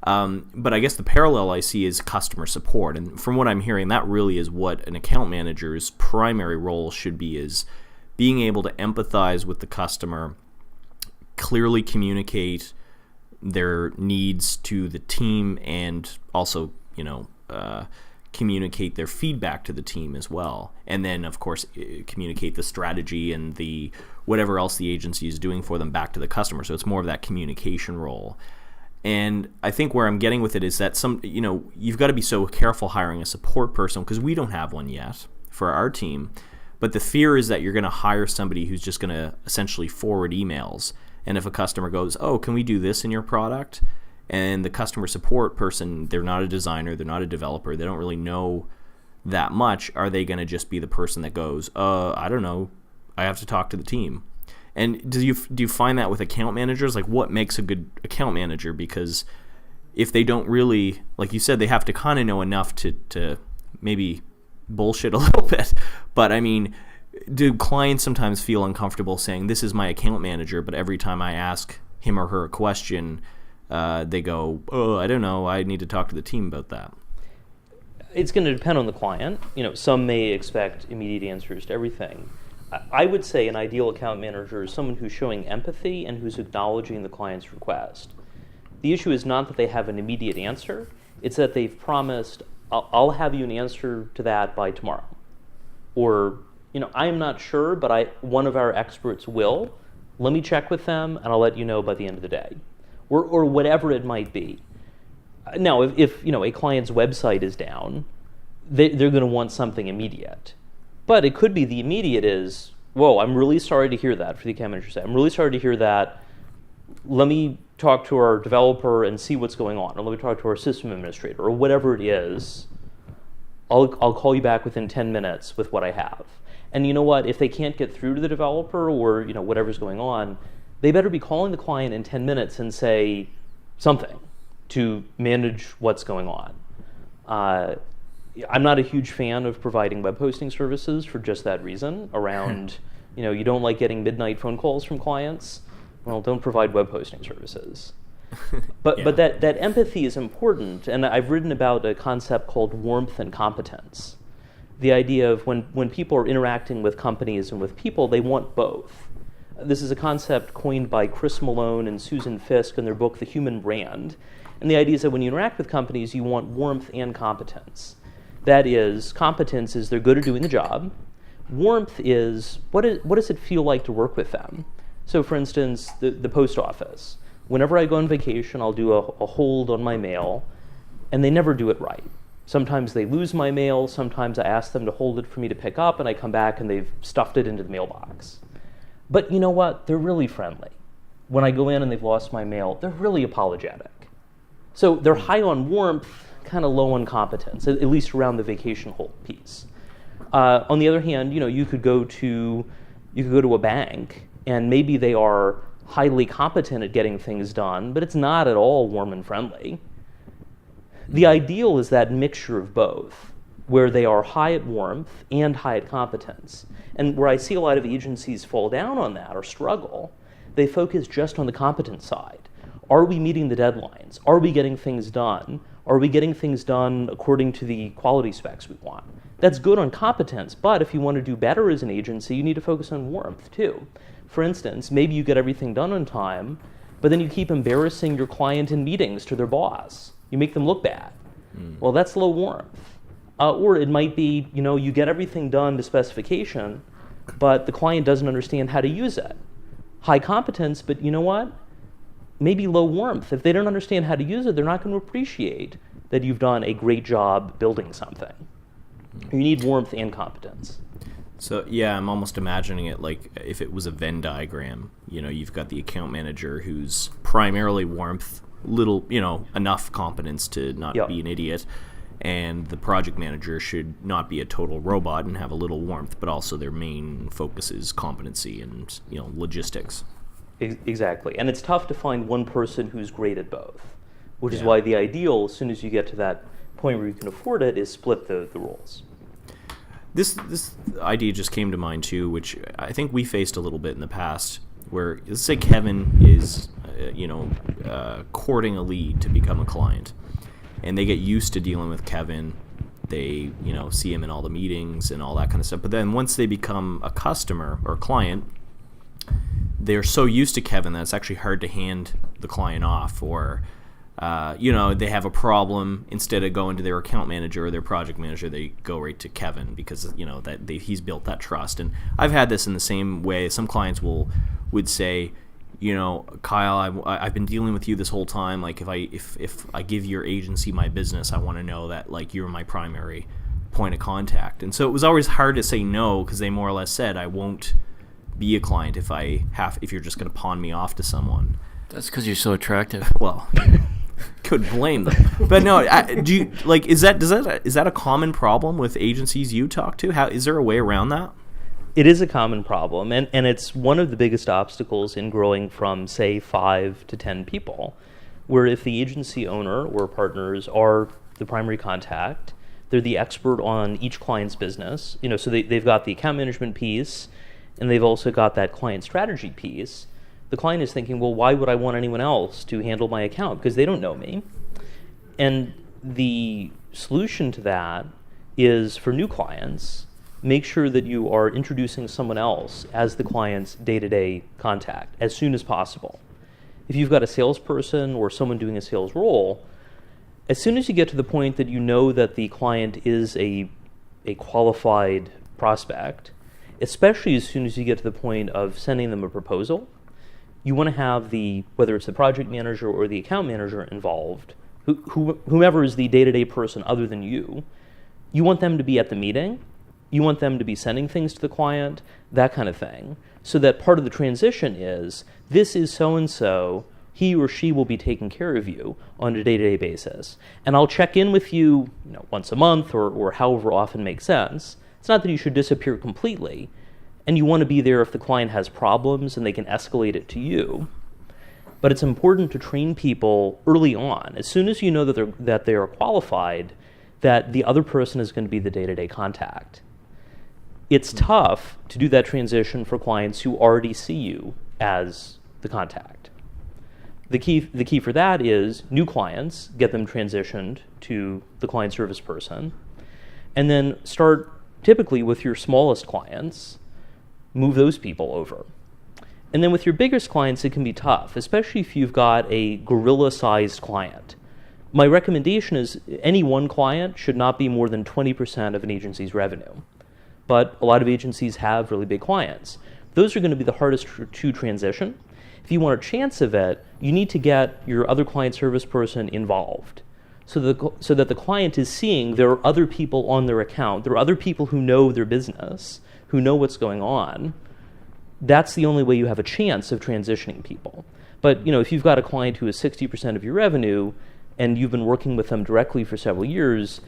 But I guess the parallel I see is customer support, and from what I'm hearing, that really is what an account manager's primary role should be, is being able to empathize with the customer, clearly communicate their needs to the team, and also, communicate their feedback to the team as well. And then, of course, communicate the strategy and the whatever else the agency is doing for them back to the customer. So it's more of that communication role. And I think where I'm getting with it is that you've got to be so careful hiring a support person, because we don't have one yet for our team. But the fear is that you're going to hire somebody who's just going to essentially forward emails. And if a customer goes, "Oh, can we do this in your product?" and the customer support person, they're not a designer, they're not a developer, they don't really know that much, are they going to just be the person that goes, I don't know, I have to talk to the team? And do you find that with account managers? Like, what makes a good account manager? Because if they don't really, like you said, they have to kind of know enough to maybe bullshit a little bit. But I mean, do clients sometimes feel uncomfortable saying, "This is my account manager," but every time I ask him or her a question, they go, "Oh, I don't know, I need to talk to the team about that"? It's going to depend on the client. Some may expect immediate answers to everything. I would say an ideal account manager is someone who's showing empathy and who's acknowledging the client's request. The issue is not that they have an immediate answer, it's that they've promised, "I'll have you an answer to that by tomorrow." Or, "I'm not sure, but one of our experts will. Let me check with them, and I'll let you know by the end of the day." Or whatever it might be. Now, if a client's website is down, they're going to want something immediate. But it could be the immediate is, "Whoa, I'm really sorry to hear that," for the account manager to say. "I'm really sorry to hear that. Let me talk to our developer and see what's going on," or "let me talk to our system administrator," or whatever it is. I'll call you back within 10 minutes with what I have. And you know what? If they can't get through to the developer or whatever's going on, they better be calling the client in 10 minutes and say something to manage what's going on. I'm not a huge fan of providing web hosting services for just that reason. Around, you don't like getting midnight phone calls from clients. Well, don't provide web hosting services. But that empathy is important, and I've written about a concept called warmth and competence. The idea of when people are interacting with companies and with people, they want both. This is a concept coined by Chris Malone and Susan Fisk in their book, The Human Brand. And the idea is that when you interact with companies, you want warmth and competence. That is, competence is they're good at doing the job. Warmth is, what does it feel like to work with them? So for instance, the post office. Whenever I go on vacation, I'll do a hold on my mail, and they never do it right. Sometimes they lose my mail, sometimes I ask them to hold it for me to pick up, and I come back and they've stuffed it into the mailbox. But you know what? They're really friendly. When I go in and they've lost my mail, they're really apologetic. So they're high on warmth, kind of low on competence, at least around the vacation hold piece. On the other hand, you could go to a bank, and maybe they are highly competent at getting things done, but it's not at all warm and friendly. The ideal is that mixture of both, where they are high at warmth and high at competence. And where I see a lot of agencies fall down on that or struggle, they focus just on the competence side. Are we meeting the deadlines? Are we getting things done? Are we getting things done according to the quality specs we want? That's good on competence, but if you want to do better as an agency, you need to focus on warmth too. For instance, maybe you get everything done on time, but then you keep embarrassing your client in meetings to their boss. You make them look bad. Well, that's low warmth. Or it might be, you get everything done to specification, but the client doesn't understand how to use it. High competence, but you know what? Maybe low warmth. If they don't understand how to use it, they're not going to appreciate that you've done a great job building something. You need warmth and competence. So yeah, I'm almost imagining it like if it was a Venn diagram. You've got the account manager who's primarily warmth, little, enough competence to not be an idiot, and the project manager should not be a total robot and have a little warmth, but also their main focus is competency and logistics. Exactly, and it's tough to find one person who's great at both, which is why the ideal, as soon as you get to that point where you can afford it, is split the roles. This idea just came to mind too, which I think we faced a little bit in the past, where let's say Kevin is, courting a lead to become a client, and they get used to dealing with Kevin. They, see him in all the meetings and all that kind of stuff. But then once they become a customer or a client, they're so used to Kevin that it's actually hard to hand the client off, or they have a problem. Instead of going to their account manager or their project manager, they go right to Kevin because he's built that trust. And I've had this in the same way. Some clients would say, Kyle, I've been dealing with you this whole time. Like if I give your agency my business, I want to know that like you're my primary point of contact. And so it was always hard to say no because they more or less said I won't be a client if you're just going to pawn me off to someone. That's because you're so attractive. Well, could blame them, but no. Is that a common problem with agencies you talk to? How is there a way around that? It is a common problem, and it's one of the biggest obstacles in growing from, say, 5 to 10 people, where if the agency owner or partners are the primary contact, they're the expert on each client's business, so they've got the account management piece, and they've also got that client strategy piece. The client is thinking, well, why would I want anyone else to handle my account? Because they don't know me. And the solution to that is for new clients, make sure that you are introducing someone else as the client's day-to-day contact as soon as possible. If you've got a salesperson or someone doing a sales role, as soon as you get to the point that you know that the client is a qualified prospect, especially as soon as you get to the point of sending them a proposal, you want to have whether it's the project manager or the account manager involved, whomever is the day-to-day person other than you want them to be at the meeting, you want them to be sending things to the client, that kind of thing, so that part of the transition is, this is so-and-so, he or she will be taking care of you on a day-to-day basis. And I'll check in with you, once a month or however often makes sense. It's not that you should disappear completely, and you want to be there if the client has problems and they can escalate it to you. But it's important to train people early on, as soon as you know that they are qualified, that the other person is going to be the day-to-day contact. It's tough to do that transition for clients who already see you as the contact. The key for that is new clients, get them transitioned to the client service person, and then start typically with your smallest clients, move those people over. And then with your biggest clients, it can be tough, especially if you've got a gorilla-sized client. My recommendation is any one client should not be more than 20% of an agency's revenue. But a lot of agencies have really big clients. Those are going to be the hardest to transition. If you want a chance of it, you need to get your other client service person involved so that the client is seeing there are other people on their account, there are other people who know their business, who know what's going on. That's the only way you have a chance of transitioning people. But if you've got a client who is 60% of your revenue and you've been working with them directly for several years,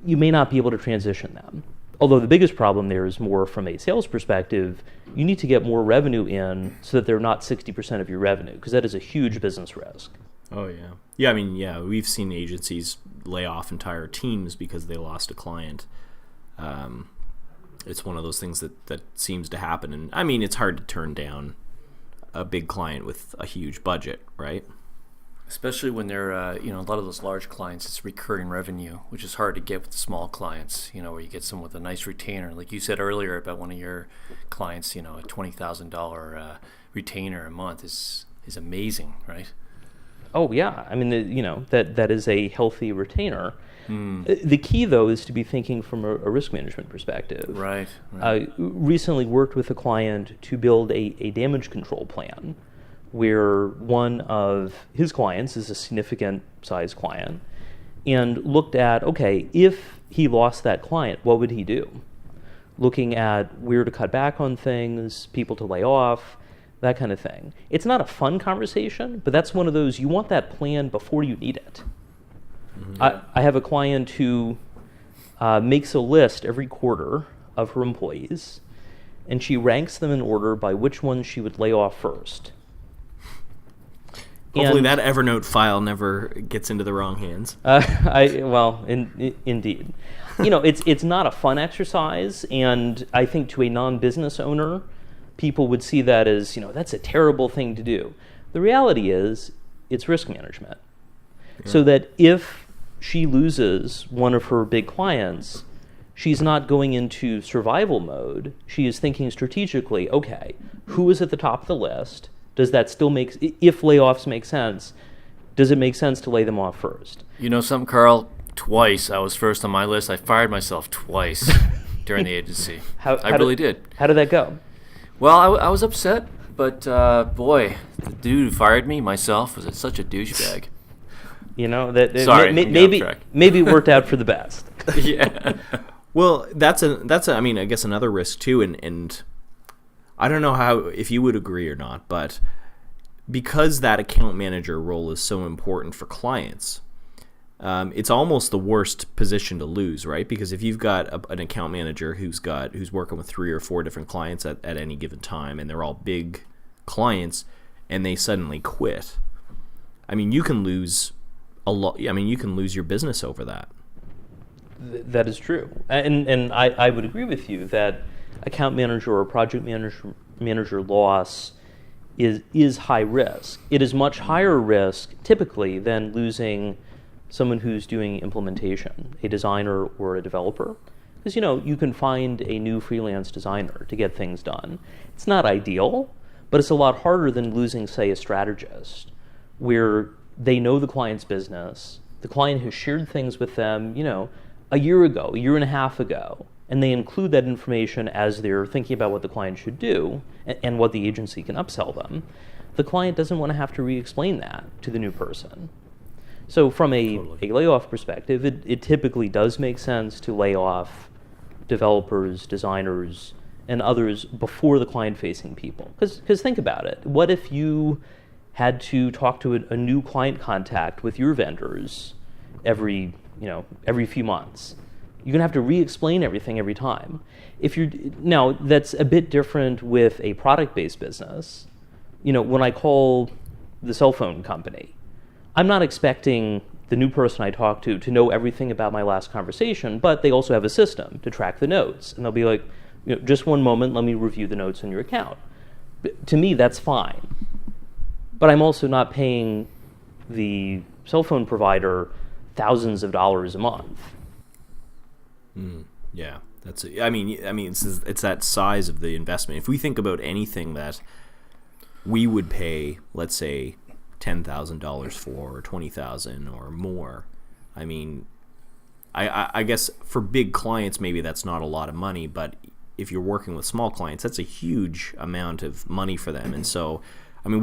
you may not be able to transition them. Although the biggest problem there is more from a sales perspective, you need to get more revenue in so that they're not 60% of your revenue, because that is a huge business risk. Oh, yeah. Yeah, we've seen agencies lay off entire teams because they lost a client. It's one of those things that seems to happen. And it's hard to turn down a big client with a huge budget, right? Especially when they're, a lot of those large clients, it's recurring revenue, which is hard to get with the small clients, where you get someone with a nice retainer. Like you said earlier about one of your clients, a $20,000 retainer a month is amazing, right? Oh yeah, I mean, that is a healthy retainer. The key, though, is to be thinking from a risk management perspective. Right. Recently worked with a client to build a damage control plan, where one of his clients is a significant size client, and looked at, okay, if he lost that client, what would he do? Looking at where to cut back on things, people to lay off, that kind of thing. It's not a fun conversation, but that's one of those, you want that plan before you need it. I have a client who makes a list every quarter of her employees, and she ranks them in order by which ones she would lay off first. Hopefully that Evernote file never gets into the wrong hands. Indeed. It's not a fun exercise, and I think to a non-business owner, people would see that as, that's a terrible thing to do. The reality is, it's risk management. Yeah. So that if she loses one of her big clients, she's not going into survival mode. She is thinking strategically, okay, who is at the top of the list? Does that still if layoffs make sense, does it make sense to lay them off first? You know something, Karl? Twice I was first on my list. I fired myself twice during the agency. I really did. How did that go? Well, I was upset, but boy, the dude who fired me, myself, was such a douchebag. Sorry, maybe it worked out for the best. Yeah. Well, that's I mean, I guess another risk too, and I don't know if you would agree or not, but because that account manager role is so important for clients, it's almost the worst position to lose, right? Because if you've got an account manager who's working with 3 or 4 different clients at any given time, and they're all big clients, and they suddenly quit, I mean, you can lose a lot. I mean, you can lose your business over that. That is true, and I would agree with you that account manager or project manager loss is high risk. It is much higher risk typically than losing someone who's doing implementation, a designer or a developer, because you can find a new freelance designer to get things done. It's not ideal, but it's a lot harder than losing, say, a strategist, where they know the client's business, the client has shared things with them, a year ago, a year and a half ago, and they include that information as they're thinking about what the client should do and what the agency can upsell them. The client doesn't want to have to re-explain that to the new person. So from a layoff perspective, it typically does make sense to lay off developers, designers, and others before the client-facing people. Because think about it. What if you had to talk to a new client contact with your vendors every few months? You're going to have to re-explain everything every time. Now, that's a bit different with a product-based business. When I call the cell phone company, I'm not expecting the new person I talk to know everything about my last conversation, but they also have a system to track the notes. And they'll be like, just one moment, let me review the notes on your account. To me, that's fine. But I'm also not paying the cell phone provider thousands of dollars a month. Yeah, I mean, it's that size of the investment. If we think about anything that we would pay, let's say, $10,000 for, or $20,000 or more, I mean, I guess for big clients maybe that's not a lot of money, but if you're working with small clients, that's a huge amount of money for them. And so, I mean,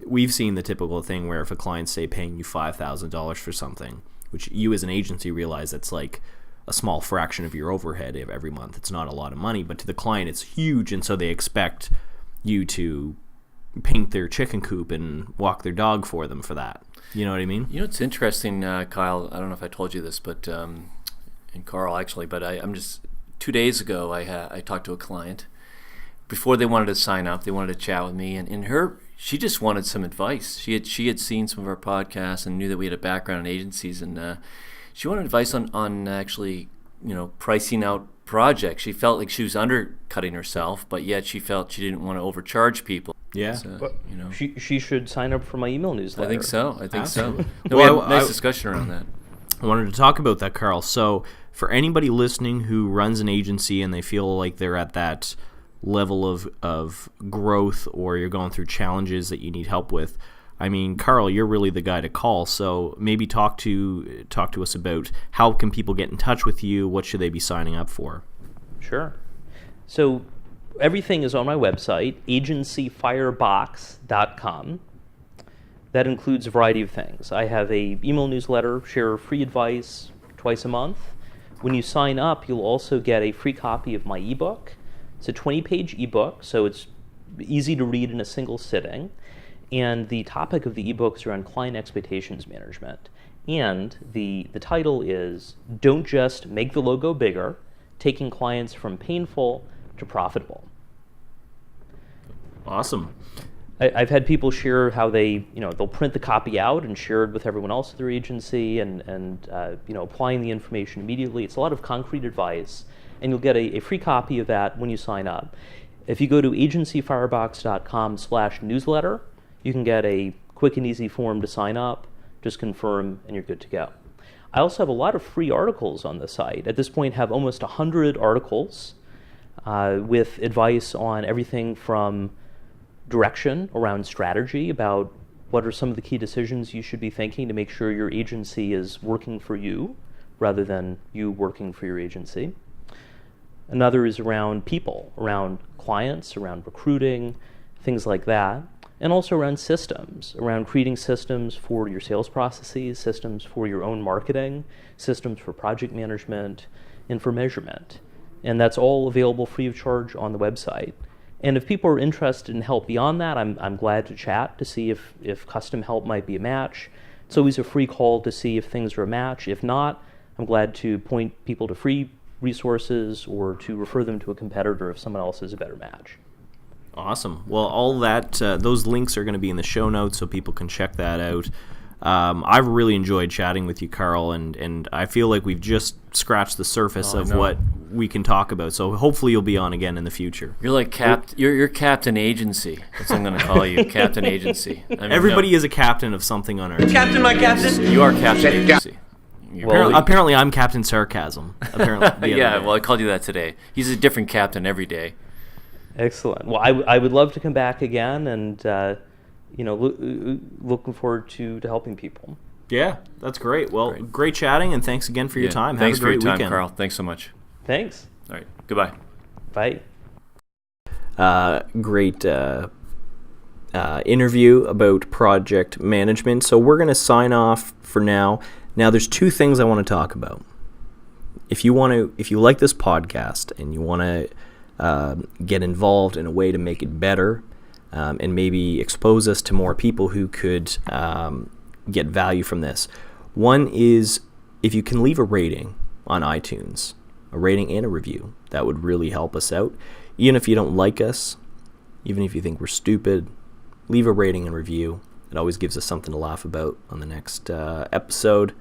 we've seen the typical thing where if a client's, say, paying you $5,000 for something, which you as an agency realize that's like a small fraction of your overhead every month. It's not a lot of money, but to the client it's huge, and so they expect you to paint their chicken coop and walk their dog for them for that. You know what I mean? It's interesting, Kyle. I don't know if I told you this, but and Karl actually, but I'm just 2 days ago I talked to a client. Before they wanted to sign up, they wanted to chat with me, and she just wanted some advice. She had seen some of our podcasts and knew that we had a background in agencies, and she wanted advice on actually pricing out projects. She felt like she was undercutting herself, but yet she felt she didn't want to overcharge people. Yeah, she should sign up for my email newsletter. I think so. Absolutely. No, we had a nice discussion around that. I wanted to talk about that, Karl. So for anybody listening who runs an agency and they feel like they're at that level of growth, or you're going through challenges that you need help with, I mean, Karl, you're really the guy to call. So maybe talk to us about how can people get in touch with you? What should they be signing up for? Sure. So everything is on my website, agencyfirebox.com. That includes a variety of things. I have a email newsletter, share free advice twice a month. When you sign up, you'll also get a free copy of my ebook. It's a 20-page ebook, so it's easy to read in a single sitting. And the topic of the ebook is around client expectations management. And the title is Don't Just Make the Logo Bigger, Taking Clients from Painful to Profitable. Awesome. I've had people share how they'll print the copy out and share it with everyone else at their agency and applying the information immediately. It's a lot of concrete advice, and you'll get a free copy of that when you sign up. If you go to agencyfirebox.com/newsletter, you can get a quick and easy form to sign up, just confirm, and you're good to go. I also have a lot of free articles on the site. At this point, have almost 100 articles with advice on everything from direction around strategy, about what are some of the key decisions you should be thinking to make sure your agency is working for you rather than you working for your agency. Another is around people, around clients, around recruiting, things like that. And also around systems, around creating systems for your sales processes, systems for your own marketing, systems for project management, and for measurement. And that's all available free of charge on the website. And if people are interested in help beyond that, I'm glad to chat to see if custom help might be a match. It's always a free call to see if things are a match. If not, I'm glad to point people to free resources or to refer them to a competitor if someone else is a better match. Awesome. Well, all that those links are going to be in the show notes, so people can check that out. I've really enjoyed chatting with you, Karl, and I feel like we've just scratched the surface of what we can talk about. So hopefully you'll be on again in the future. You're like you're Captain Agency. That's what I'm going to call you, Captain Agency. I mean, Everybody is a captain of something on our team. Captain, my captain. You are Captain Agency. Apparently I'm Captain Sarcasm. Apparently, yeah. Well, I called you that today. He's a different captain every day. Excellent. Well, I would love to come back again, and looking forward to helping people. Yeah, that's great. Well, great chatting, and thanks again for your time. Thanks Have a great for your time, weekend. Karl. Thanks so much. Thanks. All right. Goodbye. Bye. Great interview about project management. So we're going to sign off for now. Now, there's two things I want to talk about. If you like this podcast and you want to get involved in a way to make it better, and maybe expose us to more people who could get value from this. One is if you can leave a rating on iTunes, a rating and a review. That would really help us out. Even if you don't like us, even if you think we're stupid, leave a rating and review. It always gives us something to laugh about on the next episode,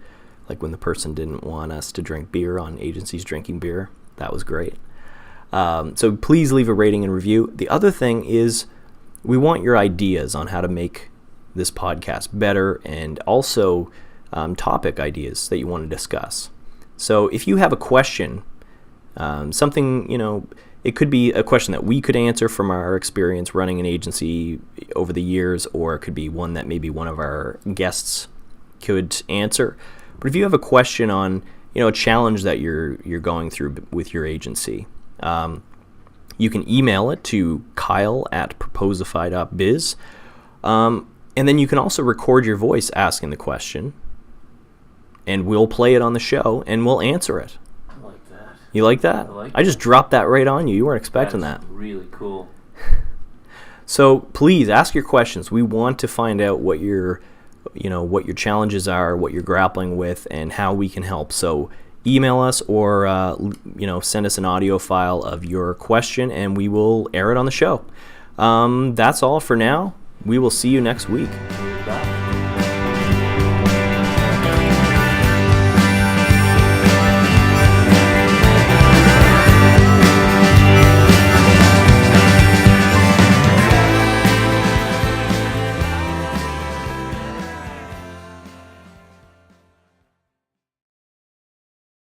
like when the person didn't want us to drink beer on Agencies Drinking Beer. That was great. So please leave a rating and review. The other thing is we want your ideas on how to make this podcast better, and also topic ideas that you want to discuss. So if you have a question, something, it could be a question that we could answer from our experience running an agency over the years, or it could be one that maybe one of our guests could answer. But if you have a question on, a challenge that you're going through with your agency, you can email it to kyle@proposify.biz. And then you can also record your voice asking the question, and we'll play it on the show, and we'll answer it. I like that. You like that? I just dropped that right on you. You weren't expecting that. Really cool. So please ask your questions. We want to find out what your challenges are, what you're grappling with, and how we can help. So email us or send us an audio file of your question, and we will air it on the show. That's all for now. We will see you next week.